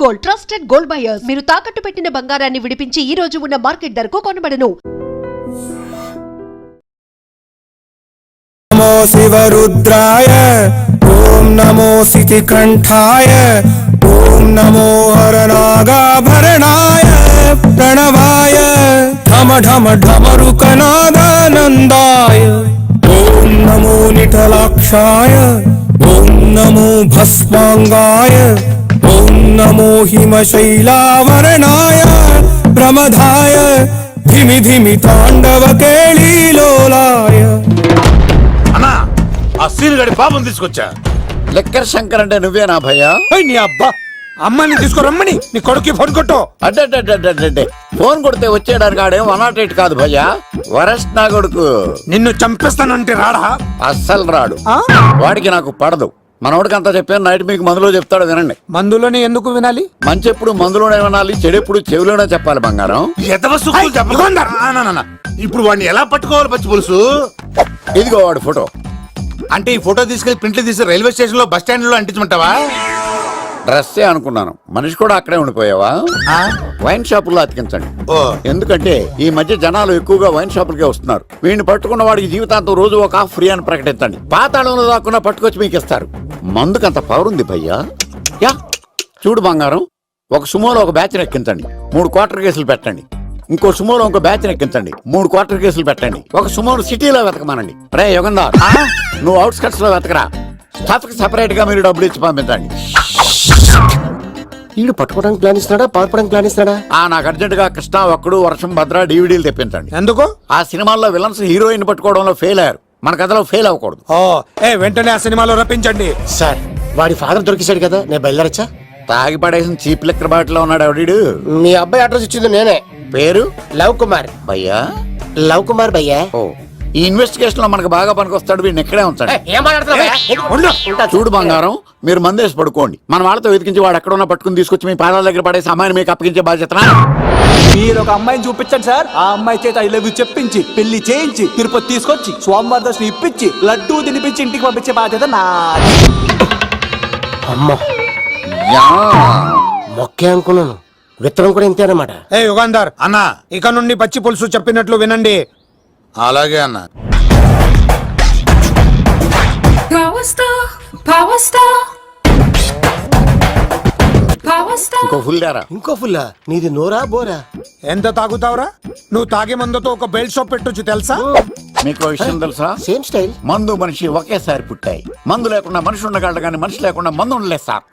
Gold trusted gold buyers మీరు తాకట్టు పెట్టిన బంగారాన్ని విడిపించి ఈ రోజు ఉన్న మార్కెట్ ధరకు కొనబడను. నమో శివరుద్రాయ ఓం నమో సితికంఠాయ ఓం నమో హరనాగాభరణాయ ప్రణవాయ ఢమ ఢమ ఢమరుకనాదానందాయ ఓం నమో నిఠలాక్షాయ ఓం నమో భస్మాంగాయ ఓం నమో హిమశైలావరణాయ ప్రమదాయ ధిమి ధిమి తాండవ కేళీలోలాయ. అన్నా ఆ సీన్ గడి బాబుని తీసుకొచ్చా. లెక్కర్ శంకర్ అంటే నువ్వేనా భయ్యా? నీ అబ్బా అమ్మని తీసుకురమ్మని నీ కొడుకు ఫోన్ కొట్టు. అడ్డే ఫోన్ కొడితే వచ్చేయడానికి ఆడేం 108 కాదు భయ్యా, వరస్ట్ నా కొడుకు. నిన్ను చంపేస్తానంటే రాడా? అస్సలు రాడు, వాడికి నాకు పడదు. మనోడికి అంతా చెప్పాను, నైట్ మీకు మందులో చెప్తాడు వినండి. మందులోనే ఎందుకు వినాలి? మంచి ఎప్పుడు మందులోనే వినాలి, చెడు ఎప్పుడు చెవిలోనే చెప్పాలి బంగారం. ఎదవ సుక్కులు చెప్పకుండా. ఇప్పుడు వాడిని ఎలా పట్టుకోవాలి పచ్చి పులుసు? ఇదిగో వాడు ఫోటో. అంటే ఈ ఫోటో తీసుకెళ్లి ప్రింట్లు తీసి రైల్వే స్టేషన్ లో బస్ స్టాండ్ లో అంటించమంటావా? డ్రెస్సే అనుకున్నాను, మనిషి కూడా అక్కడే ఉండిపోయావా? వైన్ షాపుల్లో అతికించండి. ఎందుకంటే ఈ మధ్య జనాలు ఎక్కువగా వైన్ షాపులకే వస్తున్నారు. వీడిని పట్టుకున్న వాడికి జీవితాంతం రోజు ఒక ఆఫ్ ఫ్రీ అని ప్రకటించండి. పాతాళంలో దాక్కున్నా పట్టుకొచ్చి మీకు ఇస్తారు. మందుకంత పవర్ ఉంది భయ్యా. యా చూడు బంగారం, ఒక సుమోలో ఒక బ్యాచ్ ఎక్కించండి, 3 క్వార్టర్ కేసులు పెట్టండి. ఇంకో సుమోలో ఇంకో బ్యాచ్ ఎక్కించండి, 3 క్వార్టర్ కేసులు పెట్టండి. ఒక సుమోను సిటీలో వెతకమానండి. రే యుగంధర్, నువ్వు అవుట్స్కట్స్ లో వెతకరా. స్టాఫ్ కి సెపరేట్ గా మీరు డబ్బులు ఇచ్చి పంపించండి. వీళ్ళు పట్టుకోవడానికి ప్లాన్ ఇస్తున్నాడా, పాల్పడానికి ప్లాన్ ఇస్తున్నాడా? నాకు అర్జెంట్ గా కృష్ణ, ఒక్కడు, వర్షం, భద్ర డివిడీలు తెప్పించండి. ఎందుకు? ఆ సినిమాల్లో విలన్స్ హీరోయిన్ పట్టుకోవడంలో ఫెయిల్ అయ్యారు, మన కథలో ఫెయిల్ అవ్వకూడదు. వెంటనే ఆ సినిమాలో రప్పించండి. సార్ వాడి ఫాదర్ దొరికేశాడు కదా, నేను బయలుదేరచ్చా? తాగి పడేసిన చీప్ లెక్కర్ బాటిలో ఉన్నాడు ఎవడీడు. మీ అబ్బాయి అడ్రస్ ఇచ్చింది నేనే. పేరు లవ్ కుమార్. భయ్యా లవ్ కుమార్ భయ్యా. ఓ, ఈ ఇన్వెస్టిగేషన్ లో మనకు బాగా పనికొస్తాడు, వీడిని ఇక్కడే ఉంచండి. చూడు బంగారం, మీరు మందేసి పడుకోండి. మన వాళ్ళతో వెతికించి వాడు ఎక్కడ ఉన్నా పట్టుకుని తీసుకొచ్చి మీ పాదాల దగ్గర పడేసి అమ్మాయిని మీకు అప్పగించే బాధ్యత. మీరు ఒక అమ్మాయిని చూపించండి సార్. ఆ అమ్మాయి చేత ఐ లవ్ యూ చెప్పించి పెళ్లి చేయించి తిరుపతి తీసుకొచ్చి స్వామివారి దర్శనం ఇప్పించి లడ్డూ తినిపించి ఇంటికి పంపించే బాధ్యత నాది. అమ్మ మొక్కే అనుకున్నాను, విత్తనం కూడా ఇంతే అన్నమాట. యుగంధర్ అన్నా ఇక నుండి పచ్చి పులుసు చెప్పినట్లు వినండి. అలాగే అన్నా. ఇంకో ఫుల్ దారా. ఇంకో ఫుల్లా? నీది నోరా బోరా? ఎంత తాగుతావురా? నువ్వు తాగే మందుతో ఒక బెల్ట్ షాప్ పెట్టొచ్చు తెలుసా? మీకు విషయం తెలుసా? Same style. మందు మనిషి ఒకేసారి పుట్టాయి. మందు లేకుండా మనిషి ఉండగలడు కానీ మనిషి లేకుండా మందు ఉండలేదు సార్.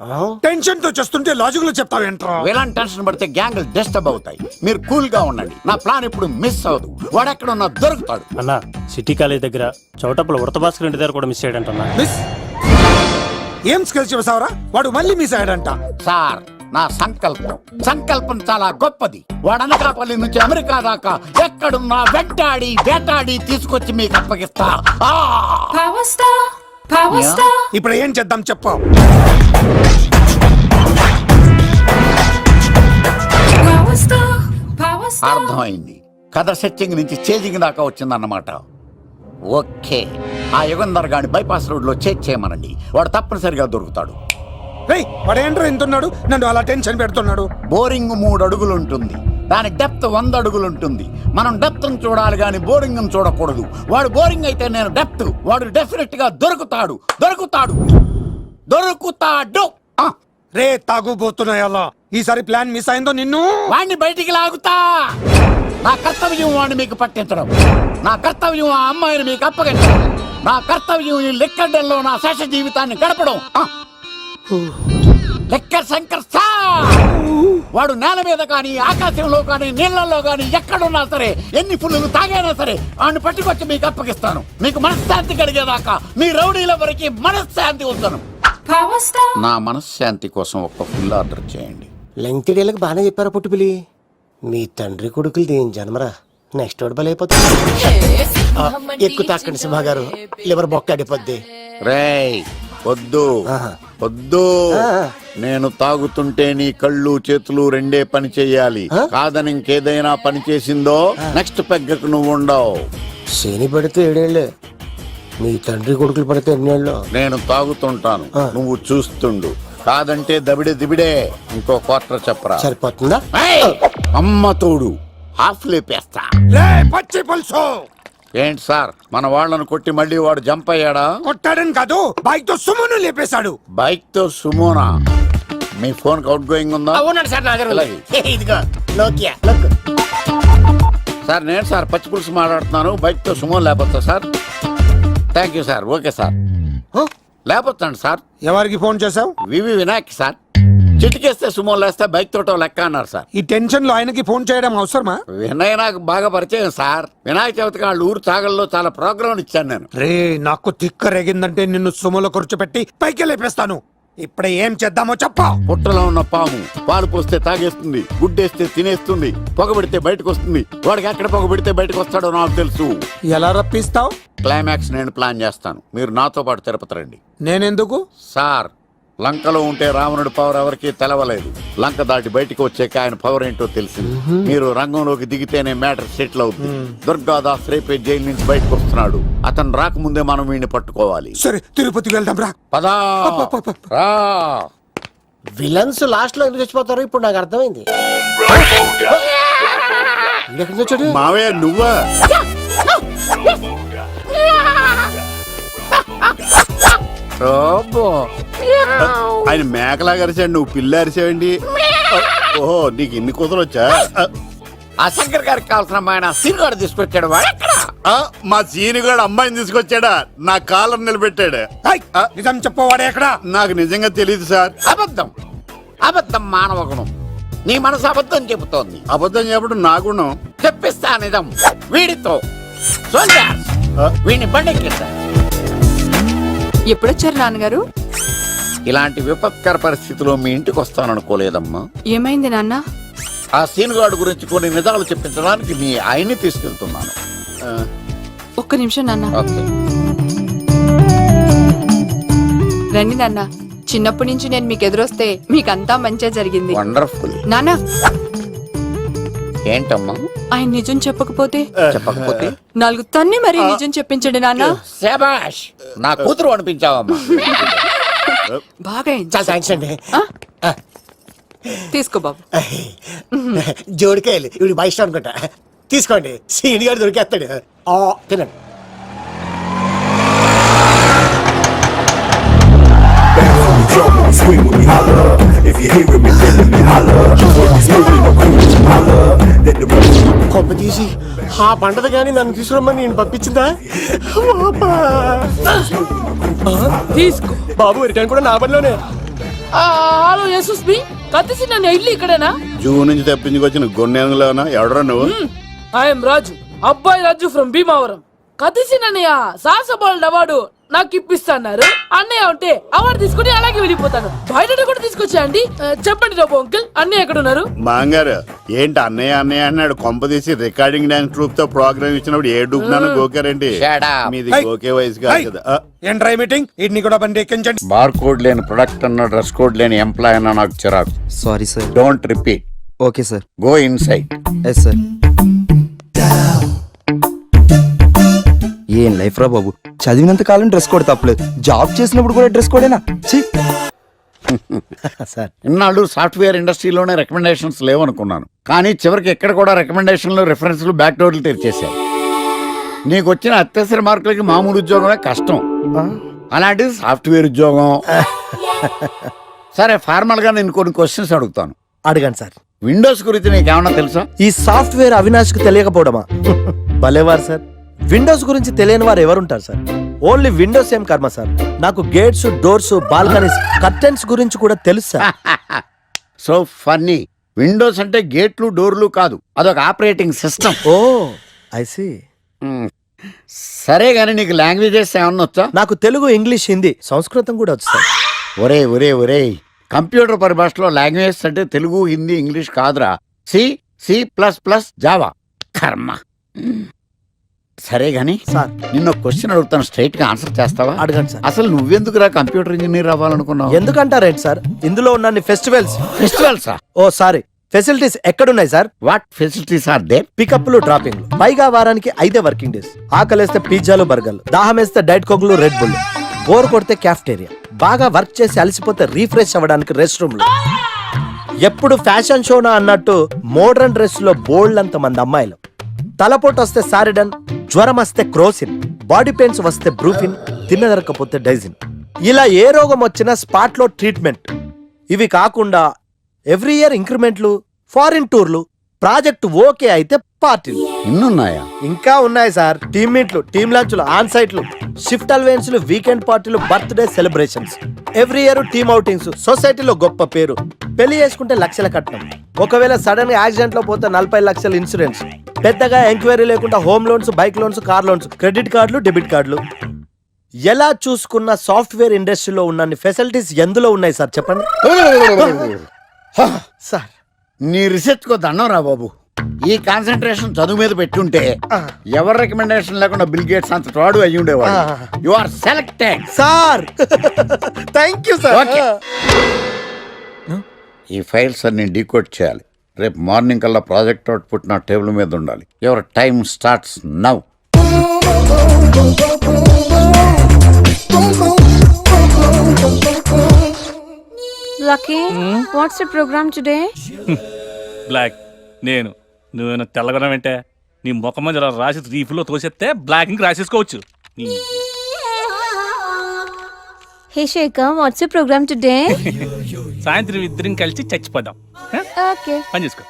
టెన్షన్ తో చేస్తుంటే లాజిక్ లో చెప్తావు ఏంట్రా? ఎలాంటి టెన్షన్ పడితే గ్యాంగ్లు డిస్టర్బ్ అవుతాయి. మీరు కూల్ గా ఉండండి, నా ప్లాన్ ఇప్పుడు మిస్ అవ్వదు. వాడెక్కడ ఉన్నా దొరుకుతాడు. అన్నా సిటీ కాలేజ్ దగ్గర చౌటప్పుల వృత భాస్కర్ ఇంటి దగ్గర కూడా మిస్ అయ్యాడంటన్నా. మిస్ ఏం స్కిల్స్ చెబుతావరా? వాడు మళ్ళీ మిస్ అయ్యాడంట. సార్, నా సంకల్పం చాలా గొప్పది. వాడు అనకాపల్లి నుంచి అమెరికా దాకా ఎక్కడున్నా వెంటాడి వేటాడి తీసుకొచ్చి మీకు అప్పగిస్తా. ఇప్పుడు ఏం చేద్దాం చెప్పు. అర్థమైంది, కథ సెట్టింగ్ నుంచి చేజింగ్ దాకా వచ్చిందన్నమాట. ఓకే, ఆ యుగంధర్ గాని బైపాస్ రోడ్ లో చేయమనండి, వాడు తప్పనిసరిగా దొరుకుతాడు. వాడేంట్రా ఎంతున్నాడు, నన్ను అలా టెన్షన్ పెడుతున్నాడు. బోరింగ్ 3 అడుగులు ఉంటుంది, దాని డెప్త్ 100 అడుగులు ఉంటుంది. మనం డెప్త్ చూడాలి గాని బోరింగ్ చూడకూడదు. వాడు బోరింగ్ అయితే నేను డెప్త్. వాడు డెఫినెట్ గా దొరుకుతాడు. రే తాగుబోతున్నాయా? ఈసారి ప్లాన్ మిస్ అయిందో నిన్ను వాడిని బయటికి లాగుతా. నా కర్తవ్యం వాడిని మీకు పట్టించడం, నా కర్తవ్యం ఆ అమ్మాయిని మీకు అప్పగించడం, నా కర్తవ్యం ఈ లెక్కడ్డల్లో నా శేష జీవితాన్ని గడపడం. లెక్కర్ శంకర్ సార్, వాడు నేల మీద కానీ ఆకాశంలో కానీ నీళ్లలో కానీ ఎక్కడున్నా సరే, ఎన్ని ఫుల్లు తాగైనా సరే వాడిని పట్టుకొచ్చి మీకు అప్పగిస్తాను. మీకు మనశ్శాంతి కలిగేదాకా మీ రౌడీల వరకు మనశ్శాంతి ఉంచను. నా మనశ్శాంతి కోసం ఒక్క ఫుల్ ఆర్డర్ చేయండి. లెంగ్త్ డేలకు బాగానే చెప్పారా పుట్టుపిలి? మీ తండ్రి కొడుకులు దేని జన్మరా, నెక్స్ట్ వాడు బలైపోతుంది. ఎక్కువ తాకండి సింహ గారు, లివర్ బొక్క అడిపోద్ది. రేయ్ వద్దు, నేను తాగుతుంటే నీ కళ్ళు చేతులు రెండే పని చెయ్యాలి. కాదని ఇంకేదైనా పని చేసిందో నెక్స్ట్ పెగ్గకు నువ్వు ఉండవు. శని పడితే 7 ఏళ్ళే, మీ తండ్రి కొడుకులు పడితే 2 ఏళ్ళు. నేను తాగుతుంటాను, నువ్వు చూస్తుండు. కాదంటే దబిడే దిబిడే. ఇంకో క్వార్టర్ చెప్పరా. సరిపోతుందా? ఏయ్! అమ్మ తోడు హాఫ్ లేపేస్తా. రే పచ్చి పులుసు ఏంటి సార్ మన వాళ్ళను కొట్టి మళ్ళీ వాడు జంప్ అయ్యాడా? కొట్టాడని కాదు, బైక్ తో సుమ్మును లేపేశాడు. బైక్ తో సుమోనా? మీ ఫోన్ అవుట్ గోయింగ్ ఉందా? అవునండి సార్, నా దగ్గర ఉంది. అలాగే. ఇదిగో నోకియా లోక్. సార్ నేను సార్ పచ్చి పులుసు మాట్లాడుతున్నాను. బైక్ తో సుమో లేపొచ్చా sir? Thank you sir. Okay sir, లేపొచ్చండి సార్. ఎవరికి ఫోన్ చేసావు? వివి వినాయక్ సార్. చిటికేస్తే సుమో లేస్తే బైక్ తోటో లెక్క అన్నారు సార్. ఈ టెన్షన్ లో ఆయనకి ఫోన్ చేయడం అవసరమా? వినయ్ నాకు బాగా పరిచయం సార్. వినాయక చవితికి వాళ్ళ ఊరు చాగల్లో చాలా ప్రోగ్రాం ఇచ్చాను నేను. రే నాకు తిక్క రేగిందంటే నిన్ను సుమలో కూర్చోపెట్టి పైకి లేపేస్తాను. ఇప్పుడే ఏం చేద్దామో చెప్పా. పుట్టలో ఉన్న పాము పాలు పోస్తే తాగేస్తుంది, గుడ్డేస్తే తినేస్తుంది, పొగబెడితే బయటకు వస్తుంది. వాడికి ఎక్కడ పొగబెడితే బయటకు వస్తాడో నాకు తెలుసు. ఎలా రప్పిస్తావు? క్లైమాక్స్ నేను ప్లాన్ చేస్తాను. మీరు నాతో పాటు తిరుపతి రండి. నేనెందుకు? సార్ లంకలో ఉంటే రావణుడి పవర్ ఎవరికి తెలవలేదు. లంక దాటి బయటికి వచ్చాక ఆయన పవర్ ఏంటో తెలిసింది. మీరు రంగంలోకి దిగితేనే మ్యాటర్ సెటిల్ అవుతుంది. దుర్గాదాస్ రేపే జైలు నుంచి బయటకు వస్తున్నాడు. అతను రాకముందే మనం వీడిని పట్టుకోవాలి. సరే తిరుపతికి వెళ్దాం రా. పదా రా. విలన్స్ లాస్ట్ లో ఎందుకు చచ్చిపోతారు ఇప్పుడు నాకు అర్థమైంది. ఎక్కడి నుంచి వచ్చాడు? మావయ్య నువ్వా? రోబో. ఆయన మేకలాగా అరిచాడు, నువ్వు పిల్ల అరిచావండి. ఓహో నీకు ఇన్ని కూతురు వచ్చా? ఆ శంకర్ గారికి కావాల్సిన అమ్మాయి సీనుగాడు తీసుకొచ్చాడు. వాడు ఎక్కడ? మా సీనుగాడు అమ్మాయిని తీసుకొచ్చాడా? నా కాలర్ నిలబెట్టాడు. ఏయ్, నిజం చెప్పవాడే ఎక్కడ? నాకు నిజంగా తెలియదు సార్. అబద్ధం. అబద్ధం మానవ గుణం. నీ మనసు అబద్ధం చెబుతోంది. అబద్ధం చెప్పడం నా గుణం. చెప్పిస్తా నిజం వీడితో. సోల్జర్స్, వీడిని బండెక్కిస్తా. ఎప్పుడొచ్చారు నాన్నగారు? ఇలాంటి విపత్కర పరిస్థితిలో మీ ఇంటికి వస్తాననుకోలేదమ్మా. ఏమైంది నాన్న? ఆ సీనుగాడు గురించి కొన్ని నిజాలు చెప్పించడానికి మీ ఆయన్ని తీసుకెళ్తున్నాను. ఒక్క నిమిషం నాన్న. ఓకే. రండి నాన్న. చిన్నప్పటి నుంచి నేను మీకు ఎదురొస్తే మీకంతా మంచిగా జరిగింది. వండర్ఫుల్. నాన్న, ఏంటమ్మా? ఆయన నిజం చెప్పకపోతే చెప్పకపోతే 4 తన్ని మరీ నిజం చెప్పించండి నాన్న. శభాష్, నా కూతురు అనిపించావమ్మా. బాగా ఎంజాయ్. చాలా థ్యాంక్స్ అండి. తీసుకో బాబు. జోడికాయలు ఇవి బాగా ఇష్టం అనుకుంటా. తీసుకోండి, సీని గారు దొరికేస్తాడు. తినండి. కొబ్బ తీసి ఆ పంటది కానీ నన్ను తీసుకురమ్మని నేను పంపించిందా? తీసుకో బాబు రిటర్న్ కూడా నా పనిలోనే. హలో యశస్ బి కత్తిసి నన్ను ఇల్లు ఇక్కడేనా? జూ నుంచి తప్పించుకొచ్చిన గొన్నెలోనా? ఎవడరా నువ్వు? ఐఎమ్ రాజు, అబ్బాయి రాజు ఫ్రమ్ భీమావరం. కత్తిసి నన్నయ్య సాహసబాల్ అవార్డు నాకు ఇప్పిస్తాన్నారు. అన్నయ్య ఉంటే అవార్డు తీసుకుని అలాగే వెళ్ళిపోతాను. బయట కూడా తీసుకొచ్చా అండి. చెప్పండి రాబు అంకుల్, అన్నయ్య ఎక్కడ ఉన్నారు? మాంగారు ఏంటి అన్నయ్య అన్నయ్య అన్నాడు? కొంప తీసి రికార్డింగ్ డాన్స్ ట్రూప్ తో ప్రోగ్రామ్ ఇచ్చినప్పుడు ఏ డూబ్నాను గోకారండి. Shut up. మీది గోకే వయసు కాదు కదా. ఏంట్రై మీటింగ్? ఇడ్ని కూడా బండి ఎక్కించండి. బార్ కోడ్ లేని ప్రొడక్ట్ అన్న, డ్రెస్ కోడ్ లేని ఎంప్లాయ్ అన్న నాకు చిరాకు. Sorry sir. Don't repeat. Okay sir. Go inside. Yes sir. ఏం లైఫ్ రా బాబు, చదివినంత కాలం డ్రెస్ కోడ్ తప్పలేదు, జాబ్ చేసినప్పుడు కూడా డ్రెస్ కోడేనా? సార్ ఇన్నాళ్ళు సాఫ్ట్వేర్ ఇండస్ట్రీలోనే రికమెండేషన్స్ లేవనుకున్నాను. కానీ చివరికి ఎక్కడ కూడా రికమెండేషన్లు, రిఫరెన్స్లు, బ్యాక్ డోర్లు తెరిచేశాయి. నీకు వచ్చిన అత్యవసర మార్కులకి మామూలు ఉద్యోగమే కష్టం, అలాంటిది సాఫ్ట్వేర్ ఉద్యోగం. సరే, ఫార్మల్ గా నేను కొన్ని క్వశ్చన్స్ అడుగుతాను. అడగండి సార్. విండోస్ గురించి నీకేమన్నా తెలుసా? ఈ సాఫ్ట్వేర్ అవినాష్కి తెలియకపోవడమా? భలేవారు సార్. విండోస్ గురించి తెలియని వారు ఎవరుంటారు సార్? ఓన్లీ విండోస్ ఏం కర్మ సార్, నాకు గేట్స్, డోర్స్, బాల్కనీస్, కర్టెన్స్ గురించి కూడా తెలుసు సార్. So funny. విండోస్ అంటే గేట్లు, డోర్లు కాదు, అదొక operating system. Oh I see. సరే గానీ నీకు లాంగ్వేజెస్ ఏమన్నా వచ్చా? నాకు తెలుగు, ఇంగ్లీష్, హిందీ, సంస్కృతం కూడా వచ్చు సార్. ఒరే ఒరే ఒరే, కంప్యూటర్ పరిభాషలో లాంగ్వేజెస్ అంటే తెలుగు, హిందీ, ఇంగ్లీష్ కాదురా. C, C plus plus, Java. కర్మ. సరే గాని సార్ నిన్న క్వశ్చన్ అడుగుతాను, స్ట్రైట్ గా ఆన్సర్ చేస్తావా? అడగండి సార్. అసలు నువ్వెందుకురా కంప్యూటర్ ఇంజనీర్ అవ్వాలనుకున్నావు? ఎందుకంటారేంటి సార్, ఇందులో ఉన్న ఫెస్టివల్స్. ఫెస్టివల్సా? ఓ సారీ, ఫెసిలిటీస్ ఎక్కడున్నాయి sir? What facilities are there? పికప్లు, డ్రాపింగ్లు, పైగా వారానికి 5 వర్కింగ్ డేస్. ఆకలేస్తే పిజ్జాలు, బర్గర్లు, దాహం వేస్తే డైట్ కోక్లు, రెడ్ బుల్, బోర్ కొడితే క్యాఫ్టేరియా, బాగా వర్క్ చేసి అలసిపోతే రీఫ్రెష్ అవ్వడానికి రెస్ట్ రూమ్ లో, ఎప్పుడు ఫ్యాషన్ షోనా అన్నట్టు మోడర్న్ డ్రెస్ లో బోల్డ్ అంత మంది అమ్మాయిలు. తలపోటు వస్తే సారిడన్, జ్వరం వస్తే క్రోసిన్, బాడీ పెయిన్స్ వస్తే బ్రూఫిన్, తిన్నదరకపోతే డైజిన్. ఇలా ఏ రోగం వచ్చినా స్పాట్ లో ట్రీట్మెంట్. ఇవి కాకుండా ఎవ్రీ ఇయర్ ఇంక్రిమెంట్లు, ఫారిన్ టూర్లు, ప్రాజెక్ట్ ఓకే అయితే పార్టీలు. ఇన్నున్నాయా? ఇంకా ఉన్నాయి సార్. టీమ్ మీట్లు, టీమ్ లంచ్లు, ఆన్ సైట్లు, షిఫ్ట్ అలవెన్స్లు, వీకెండ్ పార్టీలు, birthday celebrations, every year team outings, సొసైటీలో గొప్ప పేరు. పెళ్లి చేసుకుంటే లక్షల కట్నం, ఒకవేళ సడన్ గా యాక్సిడెంట్ లో పోతే 40 లక్షల ఇన్సూరెన్స్, పెద్దగా ఎంక్వైరీ లేకుండా home loans, bike loans, car loans, credit కార్డులు, డెబిట్ కార్డులు. ఎలా చూసుకున్న సాఫ్ట్వేర్ ఇండస్ట్రీలో ఉన్న ఫెసిలిటీస్ ఎందులో ఉన్నాయి సార్ చెప్పండి. సార్ నీ రీసెర్చ్ కో దండం రా బాబు. ఈ కాన్సన్ట్రేషన్ చదువు మీద పెట్టుంటే ఎవరి రికమెండేషన్ లేకుండా బిల్ గేట్స్ అంత ఫ్రాడ్ అయ్యి ఉండేవాడు. You are selected sir. Thank you sir. Okay. ఈ ఫైల్స్ అన్ని డీకోడ్ చేయాలి. రేపు మార్నింగ్ కల్లా ప్రాజెక్ట్ అవుట్పుట్ నా టేబుల్ మీద ఉండాలి. Your time starts now. Lucky, what's the programme today? Black నేను నువ్వేనా తెల్లగొనం ఏంటే? నీ ముఖం మీద ఇలా రాసి రీఫ్లో తోసేస్తే బ్లాక్ ఇంక్ రాసేసుకోవచ్చు. Hey Shekhar, what's the programme today? సాయంత్రం ఇద్దరం కలిసి చచ్చిపోదాం. ఓకే. పని చేసుకో.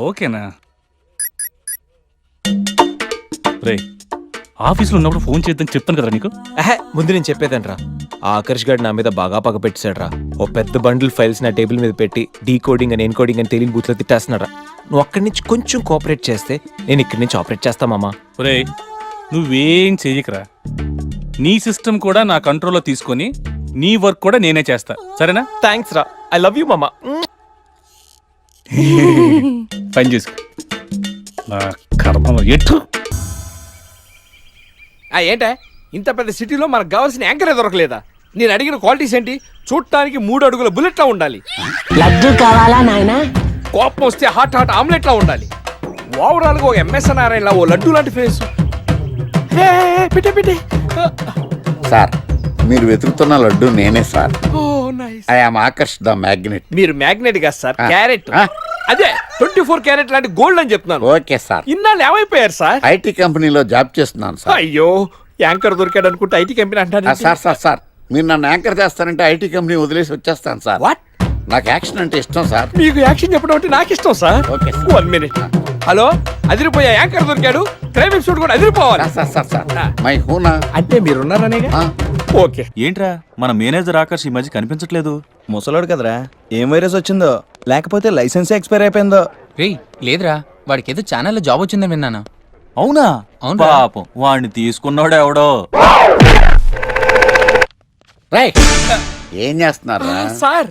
ఓకేనా? రే, ఆఫీస్లో ఉన్నప్పుడు ఫోన్ చేద్దాం చెప్తాను కదా నీకు. ముందు నేను చెప్పేదంట్రా, ఆ ఆకర్ష్ గారు నా మీద బాగా పగ పెట్టాడురా. ఓ పెద్ద బండిల్ ఫైల్స్ నా టేబుల్ మీద పెట్టి డీకోడింగ్ అని ఎన్కోడింగ్ అని తెలియని బూత్లో తిట్టేస్తున్నారా. నువ్వు అక్కడి నుంచి కొంచెం కోఆపరేట్ చేస్తే నేను ఇక్కడి నుంచి ఆపరేట్ చేస్తా మామా. రే, నువ్వేం చెయ్యకరా. నీ సిస్టమ్ కూడా నా కంట్రోల్లో తీసుకొని నీ వర్క్ కూడా నేనే చేస్తా, సరేనా? థ్యాంక్స్ రా, ఐ లవ్ యూ మామా. పని చేసుకో. నా కర్మ ఎటు. ఏంటే ఇంత పెద్ద సిటీలో మనకు కావాల్సిన యాంకరే దొరకలేదా? నేను అడిగిన క్వాలిటీస్ ఏంటి? చూడటానికి 3 అడుగుల బుల్లెట్లా ఉండాలి, లడ్డు కావాలా నాయనా? కోపం వస్తే హాట్ ఆమ్లెట్లా ఉండాలి, ఓవరాల్ గా ఒక ఎంఎస్ నారాయణ ఓ లడ్డు లాంటి ఫేస్. పెట్టే సార్, మీరు వెతుకుతున్న లడ్డు నేనే sir. I am Akarsh the magnet. మీరు మ్యాగ్నెట్ కాదు సార్, క్యారెట్. ఆ. అదే 24 క్యారెట్ లాంటి గోల్డ్ అని చెప్తున్నాను. Okay sir. ఇన్నాళ్ళు ఏమైపోయారు సార్? ఐటీ కంపెనీలో జాబ్ చేస్తున్నాను సార్. అయ్యో, యాంకర్ దొరికాడు అనుకుంటే ఐటీ కంపెనీ అంటారు. సార్ మీరు నన్ను యాంకర్ చేస్తారంటే ఐటీ కంపెనీ వదిలేసి వచ్చేస్తాను సార్. వాట్? నాకు యాక్షన్ అంటే ఇష్టం సార్. మీకు యాక్షన్ చెప్పడం అంటే నాకు ఇష్టం sir. Okay sir. 1 minute. Hello, అదిరిపోయా యాంకర్ దొరికాడు. క్రైమ్ ఎపిసోడ్ కూడా అదిరిపోవాలి. సార్ మై హూనా అంటే మీరున్నారనేగా. ఓకే. ఏంట్రా, మన మేనేజర్ ఆకర్ష్ ఈ మధ్య కనిపించట్లేదు. ముసలోడు కదరా, ఏం వైరస్ వచ్చిందో, లేకపోతే లైసెన్స్ ఎక్స్పైర్ అయిపోయిందో. రేయ్, లేదురా, వాడికి ఏదో ఛానల్లో జాబ్ వచ్చిందని విన్నాను. అవునా? అవును. పాపం, వాడిని తీసుకున్నాడు ఎవడో. రైట్. ఏం చేస్తున్నారు? సార్,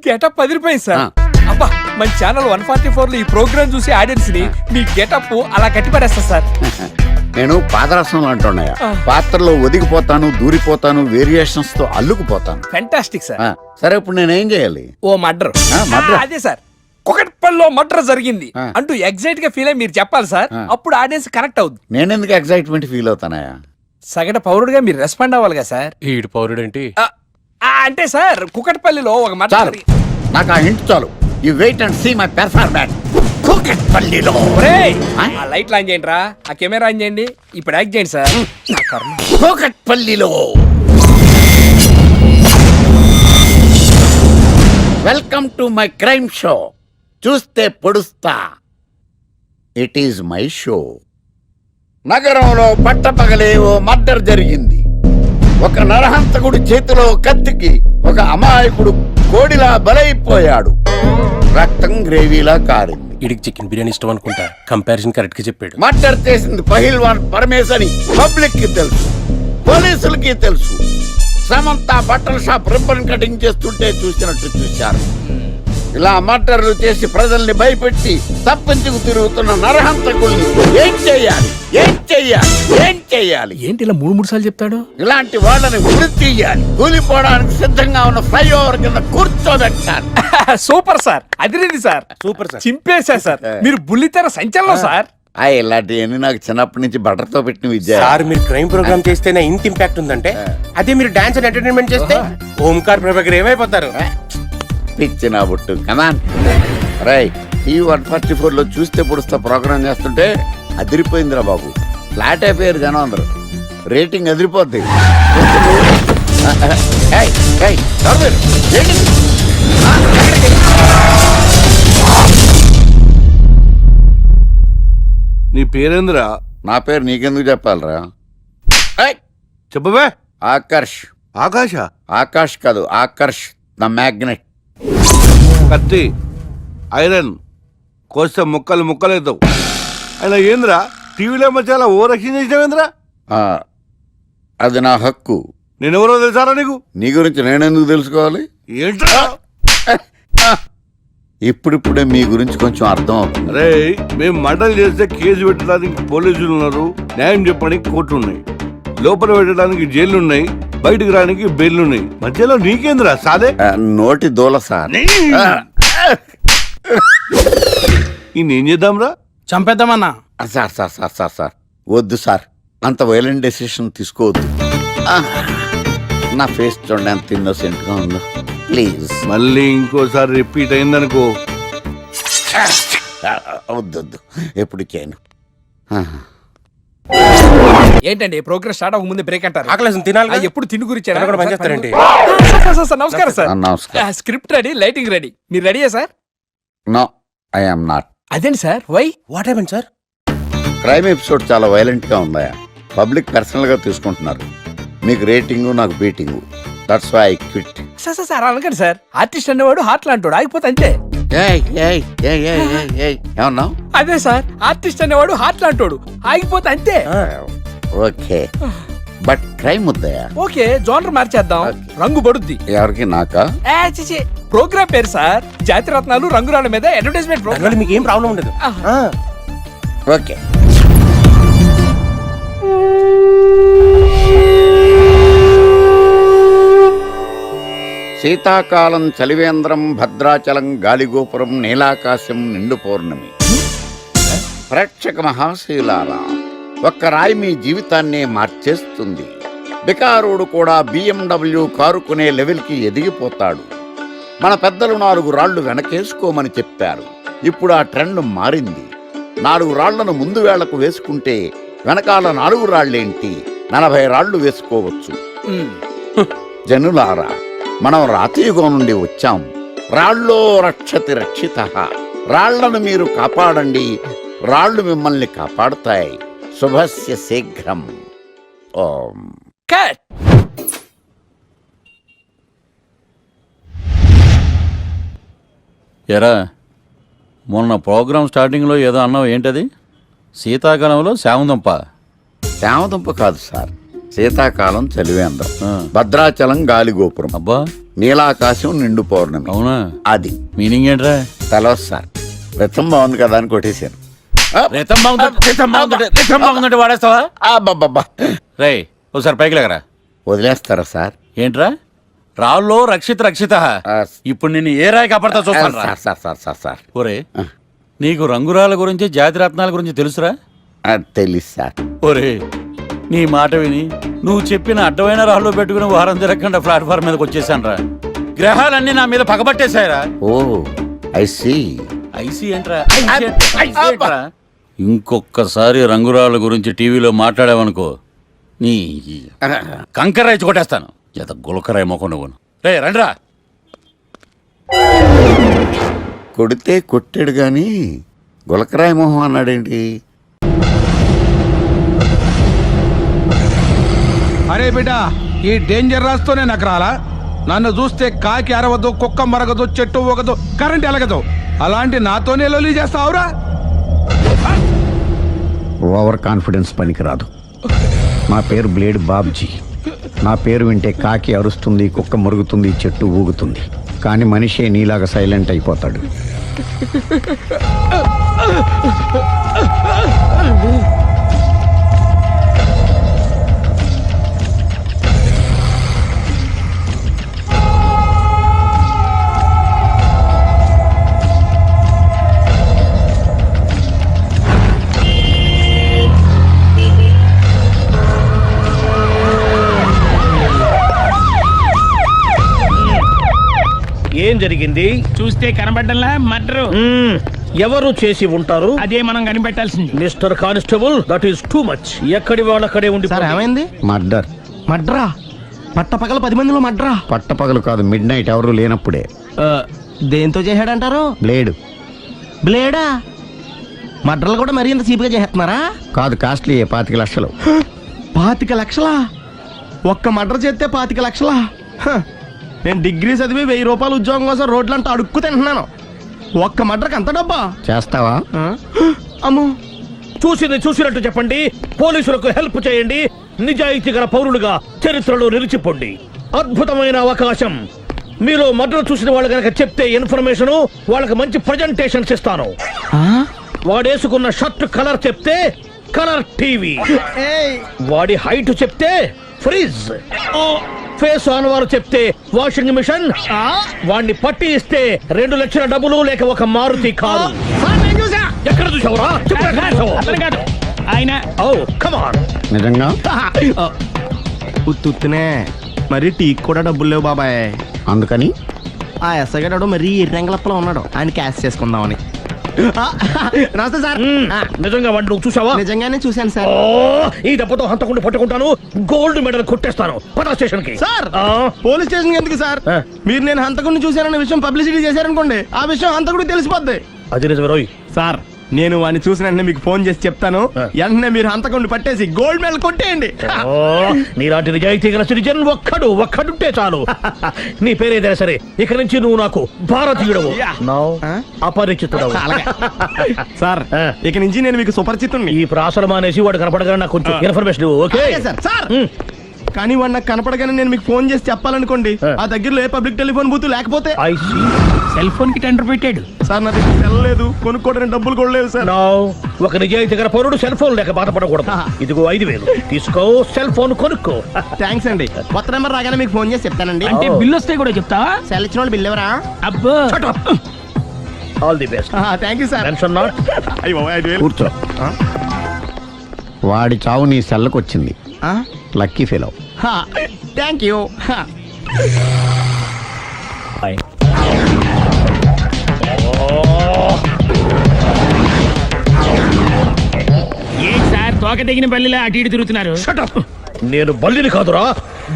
గెటప్ అదిరిపోయింది సార్. ఆ. అబ్బా, మన ఛానల్ 144 లో ఈ ప్రోగ్రామ్ చూసి ఆడియన్స్ ని మీ గెటప్ అలా కట్టి పడేస్తా సార్. నేను పాదరసంలో అంటున్నాయా, పాత్రలో ఒదిగిపోతాను, దూరిపోతాను, వేరియేషన్స్ తో అల్లుకుపోతాను. Fantastic sir. సరే, ఇప్పుడు నేనేం చేయాలి? ఓ మర్డర్. మర్డర్? అదే సార్, కుకట్పల్లిలో మర్డర్ జరిగింది ఆ. అంటూ ఎగ్జైట్ గా ఫీల్ అయ్యి మీరు చెప్పాలి సార్. ఆ. అప్పుడు ఆడియన్స్ కనెక్ట్ అవుద్ది. నేనెందుకు ఎక్సైట్మెంట్ ఫీల్ అవుతానయా? సగటు పౌరుడుగా మీరు రెస్పాండ్ అవ్వాలి కదా సార్. ఈడు పౌరుడేంటి? అంటే సార్, కుకట్పల్లిలో ఒక మర్డర్ చాలు, నాకు ఆ హింట్ చాలు. You wait and see my performance. కూకట్పల్లిలో. ఆ లైట్ ఆన్ చేయండి రా, ఆ కెమెరా ఆన్ చేయండి. ఇప్పుడు యాక్ట్ చేయండి సార్. నా కర్మ. కూకట్పల్లిలో. Welcome to my crime show. చూస్తే పొడుస్తా. It is my show. నగరంలో పట్టపగలే ఓ మర్డర్ జరిగింది. ఒక నరహంతకుడి చేతిలో కత్తికి ఒక అమాయకుడు కోడిలా బలైపోయాడు. రక్తం గ్రేవీలా కారింది. ఇడికి చికెన్ బిర్యానీ ఇష్టం అనుకుంటా, కంపారిజన్ కరెక్ట్ గా చెప్పాడు. మర్డర్ చేసింది పహిల్వాన్ పరమేశ్ అని పబ్లిక్ కి తెలుసు, పోలీసులకి తెలుసు. సమంత బట్టల షాప్ రిబ్బన్ కటింగ్ చేస్తుంటే చూసినట్టు చూశారు. ఇలా మర్డర్లు చేసి ప్రజల్ని భయపెట్టి తప్పించుకు తిరుగుతున్న నరహంతకుల్ని ఏం చెయ్యాలి? ఏంటి ఇలా 3 సార్లు చెప్తాడు? ఇలాంటి వాళ్ళని ఉరి తీయాలి. కూలిపోవడానికి సిద్ధంగా ఉన్న ఫ్లైఓవర్ కింద కూర్చోబెట్టాలి. సూపర్ సార్, అదిరింది సార్. Super sir. చింపేశా సార్. మీరు బుల్లితెర సంచలనం సార్. ఇలాంటివన్నీ నాకు చిన్నప్పటి నుంచి బటర్తో పెట్టిన విద్య. సార్ మీరు క్రైమ్ ప్రోగ్రామ్ చేస్తేనే ఇంత ఇంపాక్ట్ ఉందంటే అదే మీరు డాన్స్ అండ్ ఎంటర్టైన్మెంట్ చేస్తే ఓంకార్ ప్రభాకర్ ఏమైపోతారు. పిచ్చి నా బుట్టు కమాన్. రై ఈ 144 లో చూస్తే పొడుస్తా ప్రోగ్రామ్ చేస్తుంటే అదిరిపోయిందిరా బాబు. ఫ్లాట్ అయిపోయారు జనం అందరూ. రేటింగ్ అదిరిపోద్ది. ఏయ్, ఏయ్, ఎవరు మీరు? ఏంటి? నీ పేరేంద్రా? నా పేరు నీకెందుకు చెప్పాలరా? చెప్పవే. ఆకర్ష్. ఆకాశ? ఆకాష్ కాదు, ఆకర్ష్ ద మ్యాగ్నెట్. కత్తి, ఐరన్ కోస్తే ముక్కలు ముక్కలేద్దావు. అయినా ఏంద్రా టీవీలో మధ్య ఓ రక్షణ చేసినావేంద్రా? అది నా హక్కు. నేనెవరో తెలుసారా నీకు? నీ గురించి నేనెందుకు తెలుసుకోవాలి? ఏంట్రా? ఇప్పుడిప్పుడే మీ గురించి కొంచెం అర్థం అవుతుంది. అరే మేము మర్డర్ చేస్తే కేసు పెట్టడానికి పోలీసులు ఉన్నారు, న్యాయం చెప్పడానికి కోర్టులు ఉన్నాయి, లోపల పెట్టడానికి జైలు ఉన్నాయి, బయటకు రానికి బెయిల్ ఉన్నాయి. మధ్యలో నీకేంద్రా సాదే? నోటి దూల సార్. ఏం చేద్దాంరా? చంపేద్దామన్నా. Sir sir sir sir sir వద్దు సార్, అంత వైలెంట్ డెసిషన్ తీసుకోవద్దు. నా ఫేస్ చూడండి ఎంత ఇన్నోసెంట్ గా ఉందో. ప్లీజ్ మళ్ళీ ఇంకోసారి రిపీట్ అయిందనుకో. వద్దొద్దు, ఎప్పుడు చేయను. ఏంటండి ప్రోగ్రెస్ స్టార్ట్ అవ్వక ముందే బ్రేక్ అంటారు? ఆకలేసం తినాలి. ఎప్పుడు తిని గురించి పనిచేస్తారండి. నమస్కారం సార్. నమస్కారం. స్క్రిప్ట్ రెడీ, లైటింగ్ రెడీ, మీరు రెడీయా sir? No, I am not. అదేంటి sir, why? What happened sir? Crime episode చాలా వైలెంట్ గా ఉందా? పబ్లిక్ పర్సనల్ గా తీసుకుంటున్నారు. మీకు రేటింగ్, నాకు beating. That's why I quit. Sir అనకండి సార్, ఆర్టిస్ట్ అనేవాడు హార్ట్ లాంటాడు, ఆగిపోతే అంతే. ఏమన్నావు? అదే సార్, ఆర్టిస్ట్ అనేవాడు హార్ట్ లాంటాడు, ఆగిపోతే అంతే. ఓకే, బట్ క్రైమ్ వద్దయా? ఓకే, జోనర్ మార్చేద్దాం, రంగు పడుద్ది. ఎవరికి? నాకా? ప్రోగ్రామ్ పేరు సార్ జాతిరత్నాలు రంగురాళ్ళ మీద అడ్వర్టైజ్మెంట్ ప్రోగ్రామ్. మీకు ఏం ప్రాబ్లం ఉండదు. ఓకే. శీతాకాలం చలివేంద్రం, భద్రాచలం గాలిగోపురం, నీలాకాశం, నిండు పౌర్ణమి. ప్రేక్షక మహాశీలారా, ఒక్క రాయి మీ జీవితాన్నే మార్చేస్తుంది. బికారోడు కూడా BMW కారు కొనే లెవెల్కి ఎదిగిపోతాడు. మన పెద్దలు 4 రాళ్లు వెనకేసుకోమని చెప్పారు. ఇప్పుడు ఆ ట్రెండ్ మారింది. 4 రాళ్లను ముందు వేళ్లకు వేసుకుంటే వెనకాల 4 రాళ్లేంటి 40 రాళ్లు వేసుకోవచ్చు. జనులారా, మనం రాతియుగం నుండి వచ్చాం. రాళ్ళో రక్షతి రక్షితః. రాళ్లను మీరు కాపాడండి, రాళ్లు మిమ్మల్ని కాపాడుతాయి. శుభస్య శీఘ్రం. ఓం. కట్. ఎరా, మొన్న ప్రోగ్రామ్ స్టార్టింగ్లో ఏదో అన్నావు, ఏంటది? శీతాకాలంలో శామదుంప? శామదుంప కాదు సార్, శీతాకాలం చలివేంద్రం, భద్రాచలం గాలిగోపురం, అబ్బా, నీలాకాశం, నిండు పౌర్ణమి. అవునా? అది మీనింగ్ ఏంట్రా? తెలవదు సార్, రతం బాగుంది కదా అని కొట్టేశాను. వాడేస్తావా? అబ్బబ్బబ్బా. రే, ఒకసారి పైకి లేకరా. వదిలేస్తారా సార్? ఏంట్రా? రాళ్ళో రక్షిత. ఇప్పుడు నిన్ను ఏ రాయి కాపాడతా చూస్తాను. Sir sir sir sir sir ఒరే, నీకు రంగురాల గురించి, జాతిరత్నాల గురించి తెలుసురా? తెలీదు సార్. ఒరే, నీ మాట విని నువ్వు చెప్పిన అడ్డమైన రాళ్ళు పెట్టుకుని వారం తిరగకుండా ప్లాట్ఫామ్ మీదకి వచ్చేసాను రా. గ్రహాలన్నీ నా మీద పగబట్టేశాయరా. ఓ, ఐ సీ. ఐసీ ఏంట్రా? ఇంకొక్కసారి రంగురాళ్ళ గురించి టీవీలో మాట్లాడావనుకో, నీ కంకరాయి కొట్టేస్తాను. ఎంత గులకరాయి మొక్క నువ్వు. రే రండ్రా. కొడితే కొట్టాడు గాని గులకరాయి మొహం అన్నాడేంటి? అరే బిడ్డ, ఈ డేంజర్ రాస్తూనే నాకు రాలా? నన్ను చూస్తే కాకి అరవదు, కుక్క మరగదు, చెట్టు ఊగదు, కరెంట్ ఎలగదు. అలాంటి నాతోనే లొల్లి చేస్తావురా? ఓవర్ కాన్ఫిడెన్స్ పనికిరాదు. నా పేరు బ్లేడ్ బాబ్జీ. నా పేరు వింటే కాకి అరుస్తుంది, కుక్క మురుగుతుంది, చెట్టు ఊగుతుంది, కానీ మనిషే నీలాగా సైలెంట్ అయిపోతాడు. ఏం జరిగింది? చూస్తే కనబడ్డంలా మర్డరు. ఎవరు చేసి ఉంటారు? అదే మనం కనిపెట్టాల్సింది. Mister constable, that is too much. ఎక్కడి వాళ్ళక్కడే ఉండి ఏమైంది? మర్డర్. మడ్రా పట్టపగల 10 మందిలో మడ్రా. పట్టపగలు కాదు, మిడ్ నైట్ ఎవరు లేనప్పుడే. దేంతో చేశాడంటారు? బ్లేడ్. బ్లేడా? మడ్రలు కూడా మరీ ఇంత చీప్గా చేస్తున్నారా? కాదు, కాస్ట్లీ 25 లక్షలు. 25 లక్షలా? ఒక్క మడ్ర చేస్తే 25 లక్షలా? నేను డిగ్రీ చదివి 1000 రూపాయలు ఉద్యోగం కోసం రోడ్లంతా అడుక్కు తింటున్నాను. ఒక్క మడ్రకు అంత డబ్బా? చేస్తావా? అమ్మో. చూసింది చూసినట్టు చెప్పండి. పోలీసులకు హెల్ప్ చేయండి. నిజాయితీ గల పౌరులుగా చరిత్రలో నిలిచిపోండి. అద్భుతమైన అవకాశం. మీలో మర్డర్ చూసిన వాళ్ళు కనుక చెప్తే ఇన్ఫర్మేషన్, వాళ్ళకి మంచి ప్రజెంటేషన్స్ ఇస్తాను. వాడేసుకున్న షర్ట్ కలర్ చెప్తే కలర్ టీవీ, వాడి హైట్ చెప్తే ఫ్రిజ్, ఫేస్ ఆన్ వారు చెప్తే వాషింగ్ మిషన్, వాడిని పట్టి ఇస్తే 2 లక్షల డబ్బులు లేక ఒక మారుతి కారు. ఎక్కడ చూసావురా? కాదు ఆయన. Oh come on. నిజంగా? ఉత్తునే మరి టీకి కూడా డబ్బులు లేవు బాబాయ్. అందుకని ఆ ఎస్ఐ గారు మరీ ఎర్రంగలప్పలో ఉన్నాడు, ఆయన క్యాష్ చేసుకుందామని. నమస్తే సార్. నిజంగా వాడిని నువ్వు చూసావా? నిజంగానే చూశాను సార్. ఈ దెబ్బతో హంతకుండా పట్టుకుంటాను, గోల్డ్ మెడల్ కొట్టేస్తాను. పద స్టేషన్ కి. సార్, పోలీస్ స్టేషన్ ఎందుకు సార్? మీరు నేను హంతకుడిని చూశానన్న విషయం పబ్లిసిటీ చేశారనుకోండి, ఆ విషయం హంతకుడికి తెలిసిపోద్ది. అది నిజమే రోయ్. సార్, నేను వాడిని చూసిన వెంటనే మీకు ఫోన్ చేసి చెప్తాను. వెంటనే మీరు హంతకుడిని పట్టేసి గోల్డ్ మెడల్ కొట్టేయండి. నీలాంటి నిజాయితీ గల సిటిజన్ ఒక్కడుంటే చాలు. నీ పేరేదైనా సరే, ఇక నుంచి నువ్వు నాకు భారతీయుడవు, అపరిచితుడవు. సార్, ఇక నుంచి నేను మీకు సుపరిచితుడిని. ఈ ప్రాసలం అనేసి వాడు కనపడగానే నాకు కొంచెం ఇన్ఫర్మేషన్. Okay sir. సార్, కానీ వాడు నాకు కనపడగానే నేను మీకు ఫోన్ చేసి చెప్పాలనుకోండి, ఆ దగ్గరలో ఏ పబ్లిక్ టెలిఫోన్ బూత్ లేకపోతే. సెల్ ఫోన్ కి టెండర్ పెట్టాడు సార్. నా దగ్గర సెల్ లేదు, కొనుక్కోవడానికి డబ్బులు కూడా లేవు సార్. ఒక నిజాయితీ గల పౌరుడు సెల్ ఫోన్ లేక బాధపడకూడదు. ఇదిగో 5000 తీసుకో, సెల్ ఫోన్ కొనుక్కో. థ్యాంక్స్ అండి. కొత్త నెంబర్ రాగానే మీకు ఫోన్ చేసి చెప్తానండి. అంటే బిల్ వస్తే కూడా చెప్తావా? సెల్ ఇచ్చిన వాళ్ళు బిల్ ఎవరా? అబ్బో. All the best. Thank you sir. Tension not. కూర్చో. వాడి చావు నీ సెల్లకు వచ్చింది. Lucky fellow. Thank you. ఏం సార్ తోక తెగిన బల్లిలా అటు ఇటు తిరుగుతున్నారు? నేను బల్లిని కాదురా,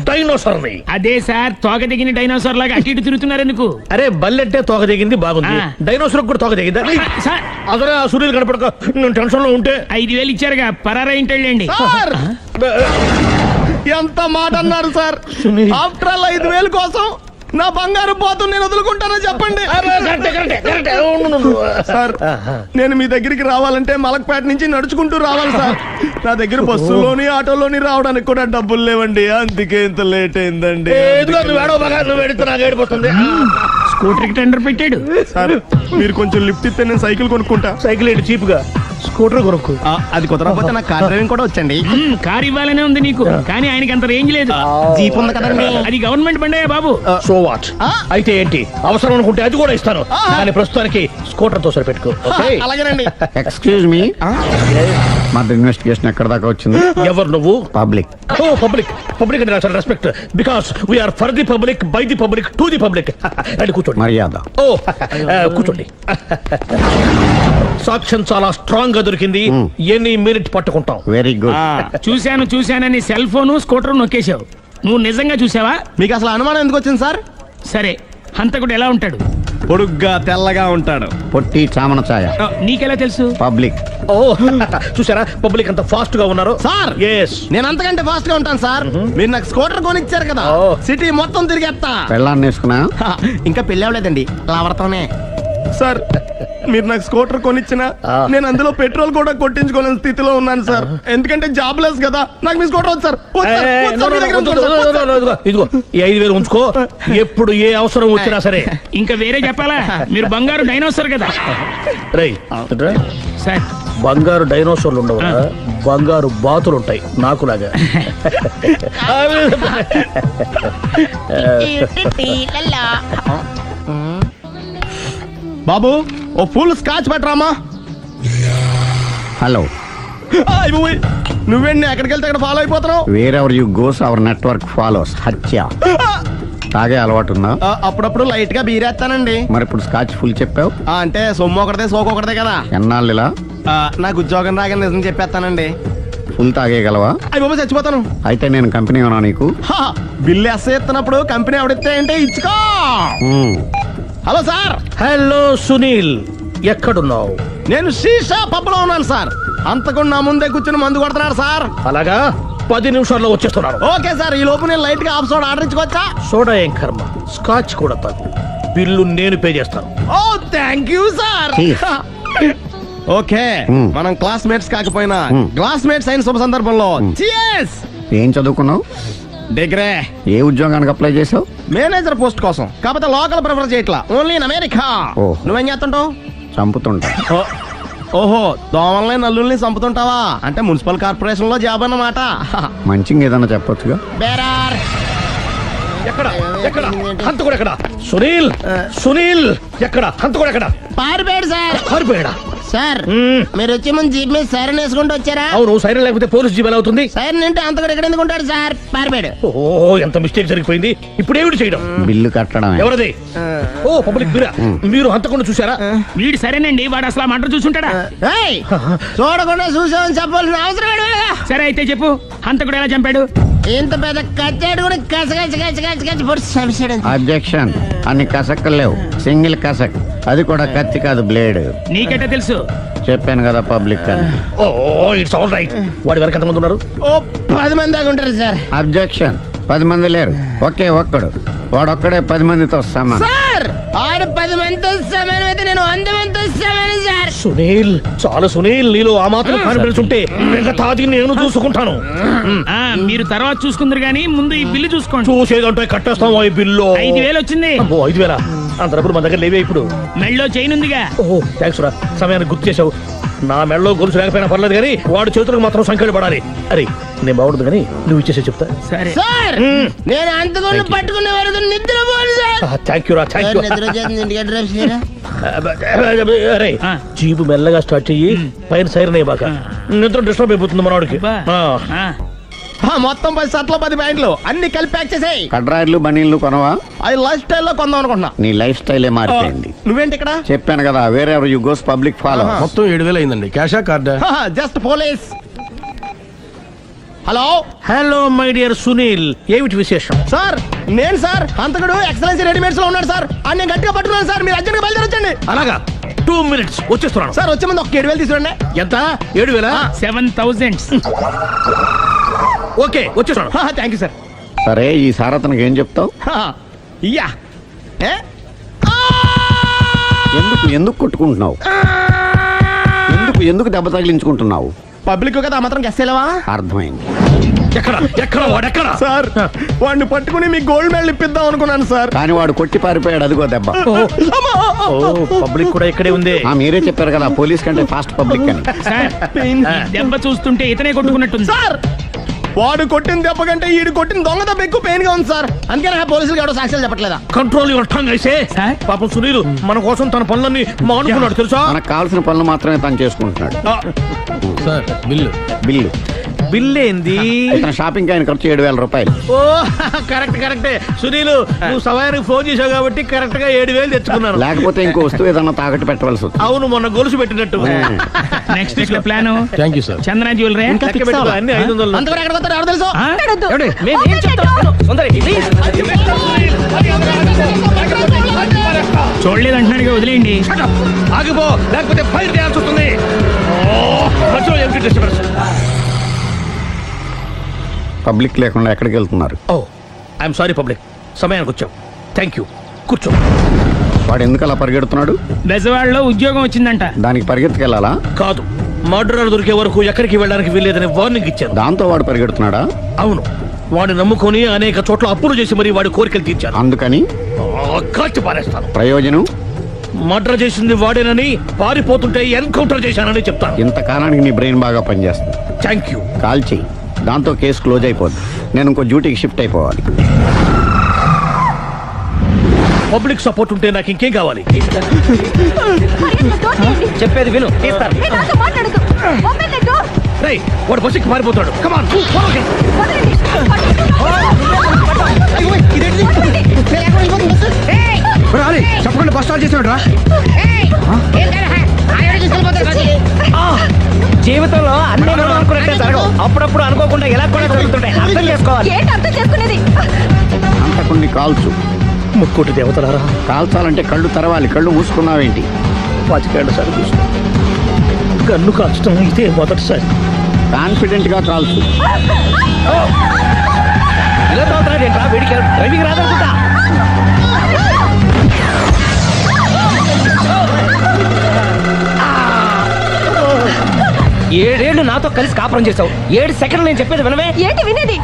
డైనోసార్ని. అదే సార్, తోక తెగిన డైనోసార్ లాగా అటు ఇటు తిరుగుతున్నారు ఎందుకు? అరే బల్లెట్టే తోక తెగింది బాగుంది, డైనోసార్ కూడా తోక తెగిందా? అదరే ఆ సూర్యులు కనపడక నేను టెన్షన్ లో ఉంటే 5000 ఇచ్చారుగా, పరారా ఇంటండి. ఎంత మాట అన్నారు సార్? ఆఫ్టర్ ఆల్ 5000 కోసం నా బంగారు పోతు నేను వదులుకుంటానో చెప్పండి సార్. నేను మీ దగ్గరికి రావాలంటే మలక్పేట నుంచి నడుచుకుంటూ రావాలి సార్. నా దగ్గర బస్సులోని ఆటోలోని రావడానికి కూడా డబ్బులు లేవండి, అందుకే ఇంత లేట్ అయిందండి. స్కూటర్ కి టెండర్ పెట్టాడు సార్. మీరు కొంచెం లిఫ్ట్ ఇస్తే నేను సైకిల్ కొనుక్కుంటా. సైకిల్ ఏంటి చీప్ గా, స్కూటర్ కొనుక్కు. అది కుదరకపోతే నాకు కార్ డ్రైవింగ్ కూడా వచ్చండి. కార్ ఇవ్వాలనే ఉంది నీకు, కానీ ఆయనకి అంత రేంజ్ లేదు. జీప్ ఉంది కదండి. అది గవర్నమెంట్ బండే బాబు. So what? అయితే ఏంటి, అవసరం అనుకుంటే అది కూడా ఇస్తాను, కానీ ప్రస్తుతానికి స్కూటర్ తో సరిపెట్టుకో. అలాగేనండి. ఎక్స్క్యూజ్ మీ, మర్డర్ ఇన్వెస్టిగేషన్ ఎక్కడ దాకా వచ్చింది? ఎవరు నువ్వు? పబ్లిక్. ఓ పబ్లిక్. పబ్లిక్ అంటే చాలా respect, because we're for the public, by the public, to the public. అంటే కూర్చోండి. మర్యాద. ఓ కూర్చోండి. సాక్ష్యం చాలా స్ట్రాంగ్ గా దొరికింది, ఎన్ని మినిట్ పట్టుకుంటాం. Very good. చూశానని సెల్ ఫోన్ స్కూటర్ నొక్కేశావు. నువ్వు నిజంగా చూసావా? మీకు అసలు అనుమానం ఎందుకు వచ్చింది సార్? సరే, హంతకుడు ఎలా ఉంటాడు? పొడుగ్గా తెల్లగా ఉంటాడు. పొట్టి చామన ఛాయ. నీకెలా తెలుసు? పబ్లిక్. ఓ చూసారా పబ్లిక్ అంత ఫాస్ట్ గా ఉన్నారు సార్. ఎస్, నేను అంతకంటే ఫాస్ట్ గా ఉంటాను సార్. మీరు నాకు స్కూటర్ కొనిచ్చారు కదా, సిటీ మొత్తం తిరిగేస్తా. పెళ్ళాన్ని వేసుకున్నా? ఇంకా పెళ్ళి అవ్వలేదండి, లావర్తోనే. సార్, మీరు నాకు స్కూటర్ కొనిచ్చినా నేను అందులో పెట్రోల్ కూడా కొట్టించుకోలేని స్థితిలో ఉన్నాను సార్. ఎందుకంటే జాబ్ లెస్ కదా. నాకు మీ స్కూటర్ వద్దు సార్. ఇదిగో ఈ 5000 ఉంచుకో, ఎప్పుడు ఏ అవసరం వచ్చినా సరే. ఇంకా వేరే చెప్పాలా? మీరు బంగారు డైనోసార్ కదా. రై సార్, బంగారు డైనోసార్లు ఉండవు, బంగారు బాతులు ఉంటాయి నాకులాగా. బాబు, ఓ ఫుల్ స్కాచ్ పెట్టరామా. హలో. నువ్వేండి ఎక్కడికి వెళ్తే అక్కడ ఫాలో అయిపోతున్నావు? Wherever you goes our network follows. హత్య. తాగే అలవాటు ఉందా? అప్పుడప్పుడు లైట్ గా బీరేస్తానండి. మరి ఇప్పుడు స్కాచ్ ఫుల్ చెప్పావు. అంటే సొమ్ము ఒకటిదే సోకు ఒకటిదే కదా. ఎన్నాళ్ళు ఇలా? నాకు ఉద్యోగం రాగానే నిజం చెప్పేస్తానండి. ఫుల్ తాగేయగలవా? అయ్యి బాబు చచ్చిపోతాను. అయితే నేను కంపెనీ ఉన్నా నీకు. బిల్లు ఎస్ఐ ఎత్తినప్పుడు కంపెనీ ఎవడితే అంటే ఇచ్చుకో. Hello sir. హలో సునీల్, ఎక్కడున్నావు? నేను శీషా పబ్లో ఉన్నాను సార్. అంతకుండా నా ముందే కూర్చుని మందు కొడుతున్నాడు సార్. అలాగా, 10 నిమిషాల్లో వచ్చేస్తున్నాను. Okay sir. ఈ లోపు నేను లైట్ గా హాఫ్ సోడా ఆర్డర్ ఇచ్చుకోవచ్చా? సోడా ఏం కర్మ, స్కాచ్ కూడా తాగు. బిల్లు నేను పే చేస్తాను. ఓ థ్యాంక్ యూ సార్. ఓకే, మనం క్లాస్మేట్స్ కాకపోయినా క్లాస్మేట్స్ అయిన శుభ సందర్భంలో cheers. ఏం చదువుకున్నావు? డిగ్రీ. ఏ ఉద్యోగానికి అప్లై చేసావు? మేనేజర్ పోస్ట్ కోసం. కాకపోతే లోకల్ ప్రిఫర్ చేయట్లా, ఓన్లీ ఇన్ అమెరికా. నువ్వేం చేస్తుంటావు? చంపుతుంటా. ఓహో, దోమల్ని నల్లుల్ని చంపుతుంటావా? అంటే మున్సిపల్ కార్పొరేషన్ లో జాబ్ అన్నమాట. మంచిగా ఏదన్నా చెప్పొచ్చుగా. బేరార్. ఎక్కడ ఎక్కడ హంతకుడు ఎక్కడ? సునీల్, సునీల్ ఎక్కడ? హంతకుడు ఎక్కడ? పారిపోయాడు సార్. పారిపోయాడా? సార్ మీరు వచ్చే ముందు జీప్ మీద సైరన్ వేసుకుంటూ వచ్చారా? అవును, సైరన్ లేకపోతే పోలీస్ జీవన్ అవుతుంది. సైరన్ అంటే అంతకుడు ఎక్కడ ఎందుకు ఉంటాడు సార్? పారిపోయాడు. ఓ, ఎంత మిస్టేక్ జరిగిపోయింది. ఇప్పుడు ఏమిటి చేయడం? బిల్లు కట్టడం. ఎవరది? ఓ, పబ్లిక్ మీరా? మీరు హంతకుండా చూసారా? వీడు సరేనండి, వాడు అసలు ఆ మంట చూసుంటాడా? చూడకుండా చూసామని చెప్పాల్సిన అవసరం లేదా? సరే అయితే చెప్పు, హంతకుడు ఎలా చంపాడు? ఇంత పెద్ద కచ్చాడు కూడా కచ్చ పొడి. అబ్జెక్షన్. అన్ని కసక్కలు లేవు, సింగిల్ కసక్. అది కూడా కత్తి కాదు, బ్లేడ్. నీకెట్టా తెలుసు? చెప్పాను కదా పబ్లిక్ అని. ఓ, ఇట్స్ ఆల్ రైట్. వాడి వరకు ఎంతమంది ఉన్నారు? ఓ 10 మంది దాకా ఉంటారు సార్. అబ్జెక్షన్. 10 మంది లేరు, ఒకే ఒక్కడు. వాడొక్కడే 10 మందితో సమానం. సార్ ఆడు 10 మందితో సమానం అయితే నేను 100 మందితో సమానం సార్. సునీల్, చాలా సునీల్, నీలో ఆ మాత్రం కాన్ఫిడెన్స్ ఉంటే మిగతాది నేను చూసుకుంటాను. మీరు తర్వాత చూసుకుందరు గానీ ముందు ఈ బిల్లు చూసుకోండి. చూసేదంటే కట్టేస్తాం. ఈ బిల్లు 5,000 వచ్చింది. 5,000? అంత డబ్బులు మన దగ్గర లేవే ఇప్పుడు. మెళ్ళో చైన్ ఉందిగా. ఓహో, థ్యాంక్స్ రా, సమయానికి గుర్తు చేసావు. నా మెడలో గొలుసు లేకపోయినా పర్లేదు కానీ వాడు చేతులకు మాత్రం సంఖ్యలు పడాలి. అరే, నేను బాగుండదు కానీ నువ్వు ఇచ్చేసే చెప్తా. సరే సార్, నేను అంతకుండా పట్టుకునే వరకు నిద్రపోను సార్. థ్యాంక్ యూ రా, థ్యాంక్ యూ. నిద్ర చేస్తుంది ఇంటికి అడ్రస్ చేయరా? అరే, జీబు మెల్లగా స్టార్ట్ చెయ్యి, పైన సైరన్ అయ్యాక నిద్ర డిస్టర్బ్ అయిపోతుంది మనవాడికి. మొత్తం 10 షర్ట్లు 10 ప్యాంట్లు అన్ని కలిపి ప్యాక్ చేసేయ్. కడ్రాయిలు బనీళ్లు కొనవా? అది లైఫ్ స్టైల్లో కొందాం అనుకుంటున్నా. నీ లైఫ్ స్టైలే మారిపోయింది. నువ్వేంటి ఇక్కడ? చెప్పాను కదా, వేరే ఎవరు యు గోస్ పబ్లిక్ ఫాలో. మొత్తం 7,000 అయిందండి. క్యాషా కార్డా? Just police. Hello hello my dear Sunil, ఏమిటి విశేషం? సార్, నేను సార్ హంతకుడు ఎక్సలెన్సీ రెడీమేడ్స్ లో ఉన్నాడు సార్. అని నేను గట్టిగా పట్టుకున్నాను సార్. మీరు అర్జెంట్గా బయలుదేరొచ్చండి. అలాగా, 2 minutes వచ్చేస్తున్నాను. సార్ వచ్చే ముందు ఒక 7,000 తీసుకురండి. ఎంత? 7,000? 7,000. ఓకే, వచ్చేస్తున్నాను. Thank you sir. సరే, ఈ సార్ అతనికి ఏం చెప్తావు? ఇయ్యా ఎందుకు ఎందుకు కొట్టుకుంటున్నావు? ఎందుకు దెబ్బ తగిలించుకుంటున్నావు? పబ్లిక్ కదా మాత్రం గెస్సేలేవా? అర్థమైంది. ఎక్కడ వాడెక్కడ? సార్, వాడిని పట్టుకుని మీ గోల్డ్ మెడల్ ఇప్పిద్దాం అనుకున్నాను సార్. కానీ వాడు కొట్టి పారిపోయాడు. అదిగో దెబ్బ. పబ్లిక్ కూడా ఇక్కడే ఉంది. మీరే చెప్పారు కదా, పోలీస్ కంటే ఫాస్ట్ పబ్లిక్ అని. దెబ్బ చూస్తుంటే ఇతనే కొట్టుకున్నట్టుంది సార్. వాడు కొట్టిన దెబ్బ కంటే ఈడు కొట్టిన దొంగ దెబ్బ ఎక్కువ పెయిన్ గా ఉంది సార్. అందుకే నా పోలీసులు ఎవడో సాక్ష్యాలు చెప్పట్లేదా? కంట్రోల్ యువర్ టంగ్ అయితే. పాపం సునీల్ మన కోసం తన పనులన్నీ మానుకున్నాడు తెలుసా? మనకు కావాల్సిన పనులు మాత్రమే తను చేసుకుంటున్నాడు. సార్, బిల్లు బిల్ ఏంది? ఇతను షాపింగ్ ఆయన ఖర్చు 7,000 రూపాయలు. ఓ, కరెక్టే. సునీల్, నువ్వు సమయానికి ఫోన్ చేసావు కాబట్టి కరెక్ట్ గా 7,000 తెచ్చుకున్నాను. లేకపోతే ఇంకో వస్తువు ఏదన్నా తాకట్టు పెట్టవలసి వస్తుంది. అవును, మొన్న గొలుసు పెట్టినట్టు. నెక్స్ట్ వీక్ లో plan. Thank you sir. Chandra jewellery అన్ని 500. అంతవరకు ఎక్కడ పోతారు ఎవరు తెలుసు? చూడలేదు అంటున్నాడు, వదిలేయండి. ఆగిపో, లేకపోతే ఫైర్ చేయాల్సి వస్తుంది. పబ్లిక్ లేకుండా ఎక్కడికి వెళ్తున్నారు? ఓ, ఐఎమ్ సారీ పబ్లిక్, సమయానికి వచ్చావు. థ్యాంక్ యూ, కూర్చో. వాడు ఎందుకు అలా పరిగెడుతున్నాడు? బెజవాడలో ఉద్యోగం వచ్చిందంట. దానికి పరిగెత్తుకెళ్ళాలా? కాదు, మర్డర్ దొరికే వరకు ఎక్కడికి వెళ్ళడానికి వీల్లేదని వార్నింగ్ ఇచ్చాను. దాంతో వాడు పరిగెడుతున్నాడా? అవును, వాడిని నమ్ముకొని అనేక చోట్ల అప్పులు చేసి మరి వాడి కోరికలు తీర్చాను. అందుకని కాల్చి పారేస్తాను. ప్రయోజనం? మర్డర్ చేసింది వాడేనని, పారిపోతుంటే ఎన్కౌంటర్ చేశానని చెప్తాను. ఇంతకాలానికి నీ బ్రెయిన్ బాగా పనిచేస్తుంది. Thank you. కాల్ చెయ్యి, దాంతో కేసు క్లోజ్ అయిపోద్ది. నేను ఇంకో డ్యూటీకి షిఫ్ట్ అయిపోవాలి. పబ్లిక్ సపోర్ట్ ఉంటే నాకు ఇంకేం కావాలి? చెప్పేది విను. రేయ్ వాడు బస్సుకి మారిపోతాడు కమాన్ చెప్పండి బస్ స్టార్ట్ చేసాడు రా. జీవితంలో అన్ని మనం అనుకున్నట్టే జరగవు అప్పుడప్పుడు అనుకోకుండా ఎలా కూడా జరుగుతుంటాయి అర్థం చేసుకోవాలి అర్థం చేసుకునేది అంతకుణ్ణి కాల్చు. ముక్కోటి దేవతలారా కాల్చాలంటే కళ్ళు తెరవాలి. కళ్ళు మూసుకున్నావేంటి? 25 సార్లు చూసిన గన్ను కాల్చడం ఇదే మొదటిసారి. కాన్ఫిడెంట్ గా కాల్చు. ఇలా తోతున్నాడు ఏంట్రా వీడికి డ్రైవింగ్ రాదనుకుంటా ఏడేళ్ళు నాతో కలిసి కాపురం చేసావు 7 సెకండ్లు నేను చెప్పేది వినవే ఏంటి వినేది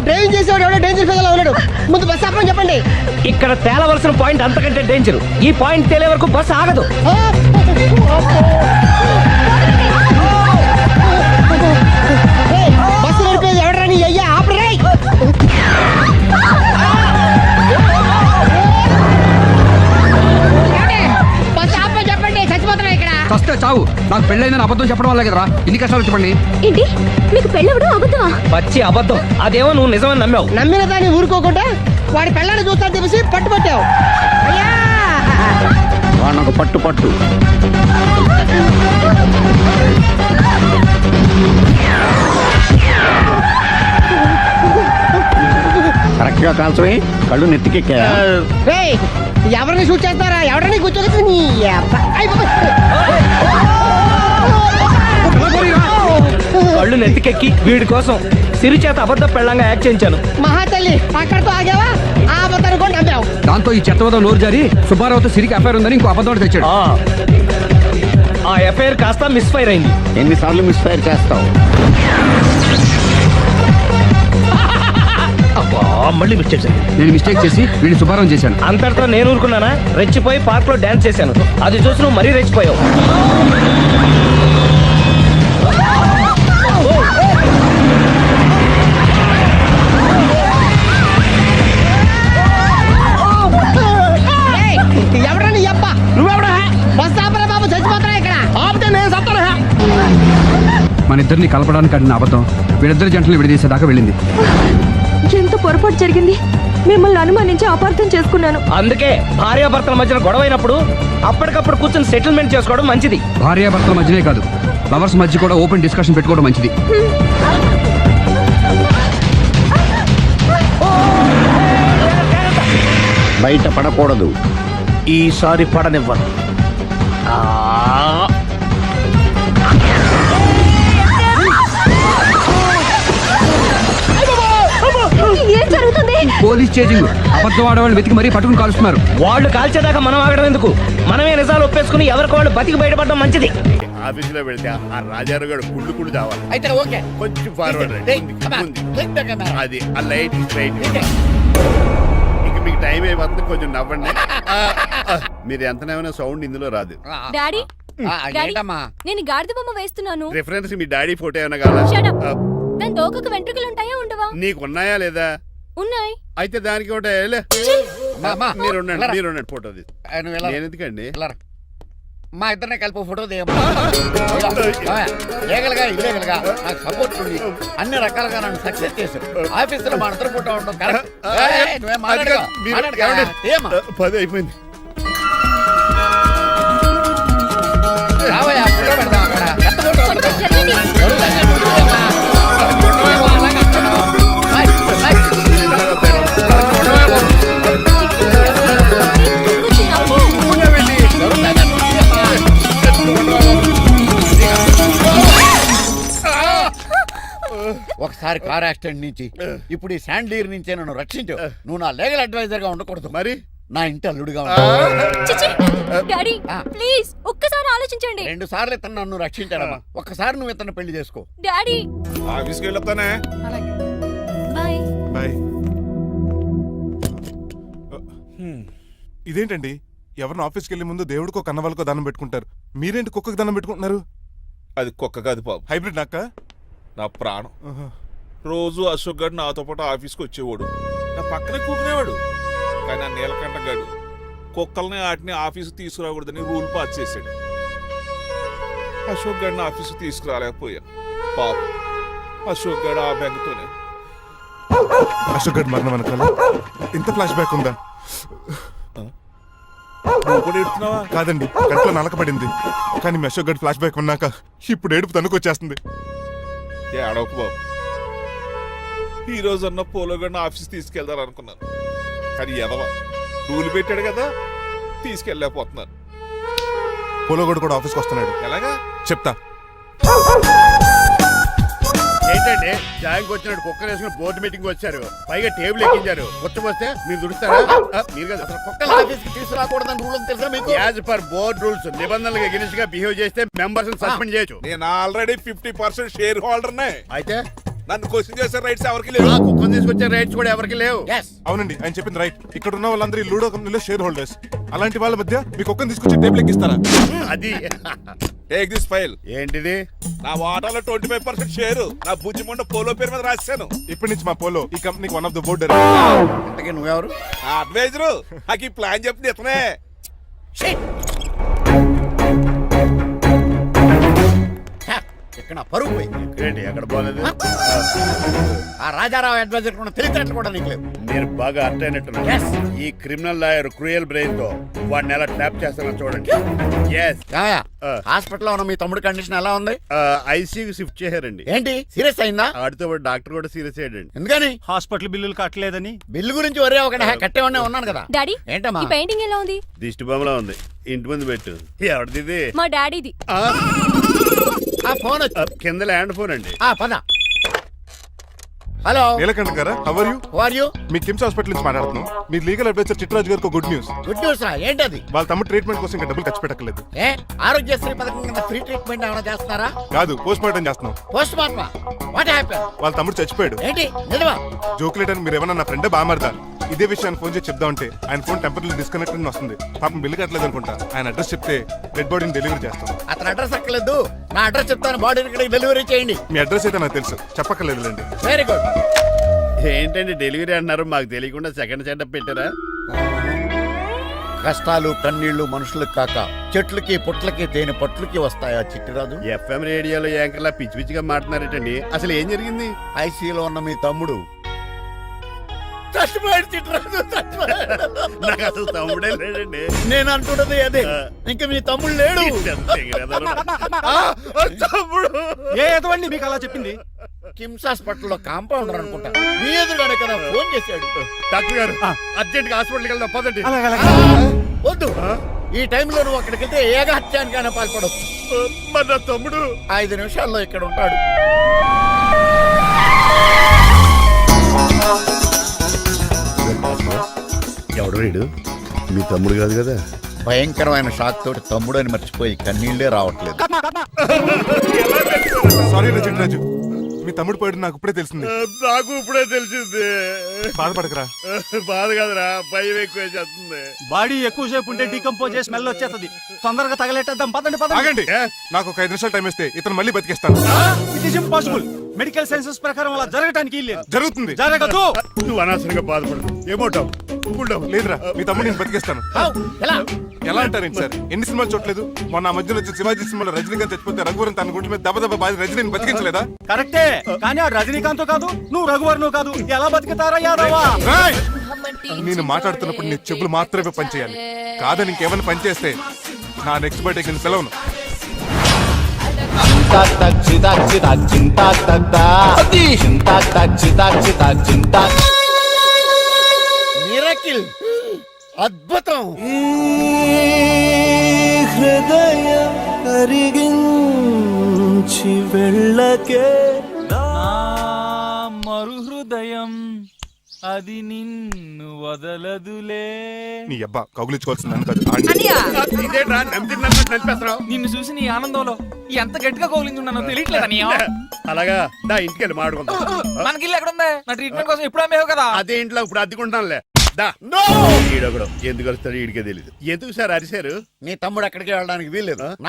డ్రైవింగ్ చేసేవాడు ఎవడో డేంజర్ ఫీల్ ఉన్నాడు. ముందు బస్ ఆపమని చెప్పండి. ఇక్కడ తేలవలసిన పాయింట్ అంతకంటే డేంజర్ ఈ పాయింట్ తేలే వరకు బస్సు ఆగదు బస్సు నడిపేది ఎవడరాని అయ్యా ఆపరే. బస్ ఆపమని చెప్పండి. చచ్చిపోతున్నా ఇక్కడ. ఫస్ట్ చావు. నాకు పెళ్ళైందని అబద్ధం చెప్పడం వల్ల కదరా ఇన్ని కష్టాలు చెప్పండి. ఏంటి మీకు పెళ్ళవడం అబద్ధమా పచ్చి అబద్ధం అదేమో నువ్వు నిజమని నమ్మావు నమ్మిన దాన్ని ఊరుకోకుండా వాడి పెళ్ళాన్ని చూస్తాను తెలిసి పట్టుబట్టావు. అయ్యా వాడినొక పట్టు పట్టు. కరెక్ట్ గా కాల్చవే. కళ్ళు నెత్తికెక్కా. రేయ్, ఎవరిని షూట్ చేస్తారా? ఎవరిని కూర్చోగచ్చు నీ అబ్బా. అయ్ బాబోయ్. కళ్ళు నెత్తికెక్కి వీడి కోసం సిరి చేత అబద్ధ పెళ్ళంగా యాక్ట్ చేయించాను మహాతల్లి అక్కడితో ఆగావా? ఆ అబద్ధాన్ని కూడా నమ్మావు. దాంతో ఈ చెత్తవదో నోరు జారి సుబ్బారావుతో సిరికి అఫైర్ ఉందని ఇంకో అబద్ధం తెచ్చాడు. ఆ ఎఫ్ఐఆర్ కాస్త మిస్ఫైర్ అయింది. ఎన్నిసార్లు మిస్ఫైర్ చేస్తావు? మళ్ళీ మిస్టేక్ నేను మిస్టేక్ చేసి వీడిని సుబ్బారావు చేశాను. అంతటితో నేను ఊరుకున్నానా? రెచ్చిపోయి పార్క్ లో డాన్స్ చేశాను. అది చూసి నువ్వు మరీ రెచ్చిపోయావు. ఎవరని అబ్బా నువ్వెవడా? బస్ ఆపరా బాబు, చచ్చిపోతారా ఇక్కడ. ఆపితే నేను సత్తారా? మన ఇద్దరిని కలపడానికి అడిగిన అబద్ధం వీళ్ళిద్దరి జంటలు విడదీసేదాకా వెళ్ళింది. ఎంత పొరపాటు జరిగింది. మిమ్మల్ని అనుమానించి అపార్థం చేసుకున్నాను. అందుకే భార్యాభర్తల మధ్యన గొడవ అయినప్పుడు అప్పటికప్పుడు కూర్చొని సెటిల్మెంట్ చేసుకోవడం మంచిది. భార్యాభర్తల మధ్యనే కాదు, లవర్స్ మధ్య కూడా ఓపెన్ డిస్కషన్ పెట్టుకోవడం మంచిది. బయట పడకూడదు. ఈసారి పడనివ్వను. ఏం జరుగుతుంది? Police chasing. అబద్ధం ఆడవాళ్ళు వెతికి మరీ పట్టుకుని కాలుస్తున్నారు. వాళ్ళు కాల్చేదాకా మనం ఆగడం ఎందుకు? మనమే నిజాలు ఒప్పేసుకుని ఎవరికి వాళ్ళు బతికి బయటపడడం మంచిది. ఆఫీసులో వెళ్తే ఆ రాజారావు గారు కుళ్ళు చావాలి. అయితే ఓకే, కొంచెం ఫార్వర్డ్ అది ఆ లైట్ స్ట్రైట్. ఇక మీకు టైం అయిపోతుంది, కొంచెం నవ్వండి. మీరు ఎంతనేమైనా సౌండ్ ఇందులో రాదు. డాడీ నేను గాడిద బొమ్మ వేస్తున్నాను. రిఫరెన్స్ మీ డాడీ ఫోటో ఏమైనా కావాలా? దాని దోకకు వెంట్రుకలు ఉంటాయా ఉండవా? నీకున్నాయా లేదా? ఉన్నాయి. అయితే దానికి ఒకటే మీరు ఉండండి ఫోటో నేను ఎందుకండి. మా ఇద్దరినే కలిపి ఫోటో దిగలుగా ఇల్లేగలుగా నాకు సపోర్ట్ ఉంది. అన్ని రకాలుగా నన్ను సక్సెస్ చేశారు. ఆఫీసులో మా ఇద్దరు ఫోటో ఉండడం కరెక్ట్. 10 అయిపోయింది. రావయ్యా, ఫోటో పెడదాం అక్కడ. ఎంత ఫోటో పెడదాం? ఒకసారి కార్ యాక్సిడెంట్ నుంచి ఇప్పుడు ఈ శాండ్లీర్ నుంచే నన్ను రక్షించావు. నువ్వు నా లీగల్ అడ్వైజర్ గా ఉండకూడదు, మరి నా ఇంటి అల్లుడుగా డాడీ ప్లీజ్ ఒక్కసారి ఆలోచించండి. 2 సార్లు ఇతను నన్ను రక్షించాడమ్మా. ఒక్కసారి నువ్వు ఇతను పెళ్లి చేసుకో. డాడీ ఆఫీస్కి వెళ్ళొస్తానే. Bye bye. ఇదేంటండి, ఎవరిని ఆఫీస్కి వెళ్ళే ముందు దేవుడికో కన్నవాళ్ళకో దండం పెట్టుకుంటారు, మీరేంటి కుక్కకి దండం పెట్టుకుంటున్నారు? అది కుక్క కాదు బాబు, హైబ్రిడ్ నక్క. నా ప్రాణం. రోజు అశోక్ గారు నాతో పాటు ఆఫీస్కి వచ్చేవాడు, నా పక్కనే కూకునేవాడు. కానీ ఆ నీలకంఠ గాడు కుక్కల్ని వాటిని ఆఫీసు తీసుకురాకూడదని రూల్ పాస్ చేశాడు. అశోక్ గడిని ఆఫీసు తీసుకురాలేకపోయా. పాప అశోక్ గడు ఆ బెంగతోనే. అశోక్ గడ్ మరణం వెనకాల ఇంత ఫ్లాష్ బ్యాక్ ఉందా? నువ్వు కూడా ఎడుతున్నావా? కాదండి, కడుపులో నలకబడింది. కానీ మీ అశోక్ గడ్ ఫ్లాష్ బ్యాక్ ఉన్నాక ఇప్పుడు ఏడుపు తనుకొచ్చేస్తుంది. ఏడవకు బాబు. ఈ రోజన్న పోలో గడిని ఆఫీస్ తీసుకెళ్దాం అనుకున్నాను, కానీ ఎదవ రూల్ పెట్టాడు కదా, తీసుకెళ్ళలేకపోతున్నాను. పోలోగోడు కూడా ఆఫీస్కి వస్తున్నాడు. ఎలాగా చెప్తా. ఏంటండి జాయింగ్ వచ్చినట్టు కుక్కలు వేసుకుని బోర్డు మీటింగ్ వచ్చారు, పైగా టేబుల్ ఎక్కించారు. వస్తే మీరు దురుస్తారా? మీరు కదా అసలు కుక్కలు ఆఫీస్కి తీసుకురాకూడదని రూల్ తెలుసా మీకు? యాజ్ పర్ బోర్డ్ రూల్స్ నిబంధనలకు ఎగనిస్ట్ గా బిహేవ్ చేస్తే మెంబర్స్ సస్పెండ్ చేయొచ్చు. నేను ఆల్రెడీ 50% షేర్ హోల్డర్నే. అయితే నన్ను క్వశ్చన్ చేసే రైట్స్ ఎవరికి లేవు. కుక్కను తీసుకొచ్చే రైట్స్ కూడా ఎవరికి లేవు. అవునండి, ఆయన చెప్పింది రైట్. ఇక్కడ ఉన్న వాళ్ళందరూ ఈ లూడో కంపెనీలో షేర్ హోల్డర్స్. అలాంటి వాళ్ళ మధ్య మీకు ఒక్కని తీసుకొచ్చి టేబుల్ ఎక్కిస్తారా? అది టేక్ దిస్ ఫైల్. ఏంటిది? నా వాటాలో 25% షేరు నా బుజ్జిమండ పోలో పేరు మీద రాశాను. ఇప్పటి నుంచి మా పోలో ఈ కంపెనీకి వన్ ఆఫ్ ద బోర్డర్. ఇంతకీ నువ్వెవరు? అడ్వైజరు. నాకు ఈ ప్లాన్ చెప్పింది ఇతనే. ఇక్కడ పరుగు పోయింది. ఎక్కడ పోలేదు. ఆ రాజారావు అడ్వైజర్ కూడా తెలిసినట్లు కూడా నీకు లేవు. మీరు బాగా అర్థ అయినట్టున్నారు. ఈ క్రిమినల్ లాయర్ క్రూయల్ బ్రెయిన్ తో వాడిని ఎలా ట్యాప్ చేస్తానో చూడండి. హాస్పిటల్లో ఉన్న మీ తమ్ముడి కండిషన్ ఎలా ఉంది? ఐసీయూకి షిఫ్ట్ చేశారండి. ఏంటి సీరియస్ అయిందా? ఆడితో పాటు డాక్టర్ కూడా సీరియస్ అయ్యాడండి. ఎందుకని? హాస్పిటల్ బిల్లులు కట్టలేదని. బిల్లు గురించి ఒరే ఒకటి కట్టేవాడినే ఉన్నాను కదా. డాడీ, ఏంటమ్మా ఈ పెయింటింగ్ ఎలా ఉంది? దిష్టి బొమ్మలా ఉంది. ఇంటి ముందు పెట్టు. ఎవరిది? మా డాడీది. ఆ ఫోన్ కింద ల్యాండ్ ఫోన్ అండి. పద. హలో నీలకంఠ గారా, how are you? How are you? మీ కిమ్స్ హాస్పిటల్ నుంచి మాట్లాడుతున్నాం. మీ లీగల్ అడ్వైజర్ చిట్రాజు గారికి గుడ్ న్యూస్. గుడ్ న్యూస్ రా. ఏంటది? వాళ్ళ తమ్ముడు ట్రీట్మెంట్ కోసం ఇంకా డబ్బులు ఖర్చు పెట్టలేదు. ఆరోగ్యశ్రీ పథకం కింద ఫ్రీ ట్రీట్మెంట్ ఏమైనా చేస్తున్నారా? కాదు, పోస్ట్ మార్టం చేస్తున్నాం. పోస్ట్ మార్టమా? What happen? వాళ్ళ తమ్ముడు చచ్చిపోయాడు. ఏంటి నిజమా? జోకులేట్ అని మీరు ఏమన్నా నా ఫ్రెండ్ బామర్దా? ఇదే విషయాన్ని ఫోన్ చేసి చెప్దామంటే ఆయన ఫోన్ టెంపరీ డిస్కనెక్ట్ అని వస్తుంది. పాపం బిల్లు కట్టలేదు అనుకుంటా. ఆయన అడ్రస్ చెప్తే డెడ్ బాడీని డెలివరీ చేస్తాం. అతను అడ్రస్ అక్కర్లేదు, నా అడ్రస్ చెప్తాను, బాడీని ఇక్కడికి డెలివరీ చేయండి. మీ అడ్రస్ అయితే నాకు తెలుసు, చెప్పక్కర్లేదులేండి. Very good. ఏంటండి డెలివరీ అన్నారు, మాకు తెలియకుండా సెకండ్ సెటప్ పెట్టారా? కష్టాలు కన్నీళ్లు మనుషులకు కాక చెట్లకి పుట్లకి తేనె పట్లకి వస్తాయా చిట్టిరాజు? ఎఫ్ఎం రేడియోలో యాంకర్లా పిచ్చి పిచ్చిగా మాట్లాడారేటండి. అసలు ఏం జరిగింది? ఐసీయూలో ఉన్న మీ తమ్ముడు చచ్చిపోయాడు. చిట్టిరాజు చచ్చిపోయాడు. నాకు అసలు తమ్ముడే లేడండి. నేను అంటున్నది అదే. ఇంకా మీ తమ్ముడు లేడు. తమ్ముడు ఏదండి మీకు అలా చెప్పింది? కిమ్స్ హాస్పిటల్లో కాంపౌండర్ అనుకుంటా. మీ ఎదురుగానే కదా ఫోన్ చేశాడు. డాక్టర్ గారు అర్జెంట్ గా హాస్పిటల్కి వెళ్దాం పదండి. వద్దు, ఈ టైంలో నువ్వు అక్కడికి వెళ్తే ఏకహత్యానికైనా పాల్పడవచ్చు. మరి నా తమ్ముడు 5 నిమిషాల్లో ఇక్కడ ఉంటాడు. ఎవడు వీడు? మీ తమ్ముడు కాదు కదా? భయంకరమైన షాక్ తోటి తమ్ముడు అని మర్చిపోయి కన్నీళ్లే రావట్లేదు. సారీ చిట్రాజు, మీ తమ్ముడు పోయాడు నాకు ఇప్పుడే తెలిసింది. నాకు ఇప్పుడే తెలిసింది. బాధపడకరా. బాధ కాదురా, భయం ఎక్కువ చేస్తుంది. బాడీ ఎక్కువసేపు ఉంటే డీకంపోజ్ చేసి స్మెల్ వచ్చేస్తుంది. తొందరగా తగలెట్టేద్దాం. పదండి పదండి. ఆగండి, నాకు ఒక 5 నిమిషాలు టైం ఇస్తే ఇతను మళ్ళీ బతికేస్తాను. It is impossible. Medical sciences ప్రకారం అలా జరగటానికి లేదు. జరుగుతుంది. జరగదు. నువ్వు అనవసరంగా బాధపడదు. ఏమోటావు? లేదురా, మీ తమ్ముడు నేను బతికేస్తాను. ఎలా అంటారేంటి సార్? ఎన్ని సినిమాలు చూడలేదు? మొన్న మధ్యలో వచ్చిన శివాజీ సినిమాలో రజనీకాంత్ చచ్చిపోతే రఘువరన్ తన గుండె మీద దెబ్బ బాధ రజనీని బతికించలేదా? కరెక్టే, కానీ ఆ రజనీకాంత్ కాదు, నువ్వు రఘువర్ను కాదు. ఎలా బతుకుతారా యాదవా? నేను మాట్లాడుతున్నప్పుడు నీ చెప్పులు మాత్రమే పనిచేయాలి. కాదని ఇంకేమైనా పనిచేస్తే నా నెక్స్ట్ బర్త్డేకి నేను సెలవును. మిరకిల్, అద్భుతం. హృదయం కరిగించి వెళ్ళకే మరు హృదయం అది నిన్ను వదలదులే. నీ అబ్బా కౌగులించుకోవాల్సిందని కాదు. ఇదేంట్రా నలిపేస్తున్నావు? నిన్ను చూసి నీ ఆనందంలో ఎంత గట్టిగా కౌలించున్నానో తెలియట్లేదా? అలాగా నా ఇంటికి వెళ్ళి మాడుకుందాం. మనకి ఇల్లు ఎక్కడ ఉంది? నా ట్రీట్మెంట్ కోసం ఎప్పుడు అమ్మేవు కదా. అదే ఇంట్లో ఇప్పుడు అద్దెకుంటానులే. ఈడొకడు ఎందుకు వస్తాడు ఈడికే తెలీదు. ఎందుకు సార్ అరిశారు? నీ తమ్ముడు ఎక్కడికి వెళ్ళడానికి వీల్లేదు. నా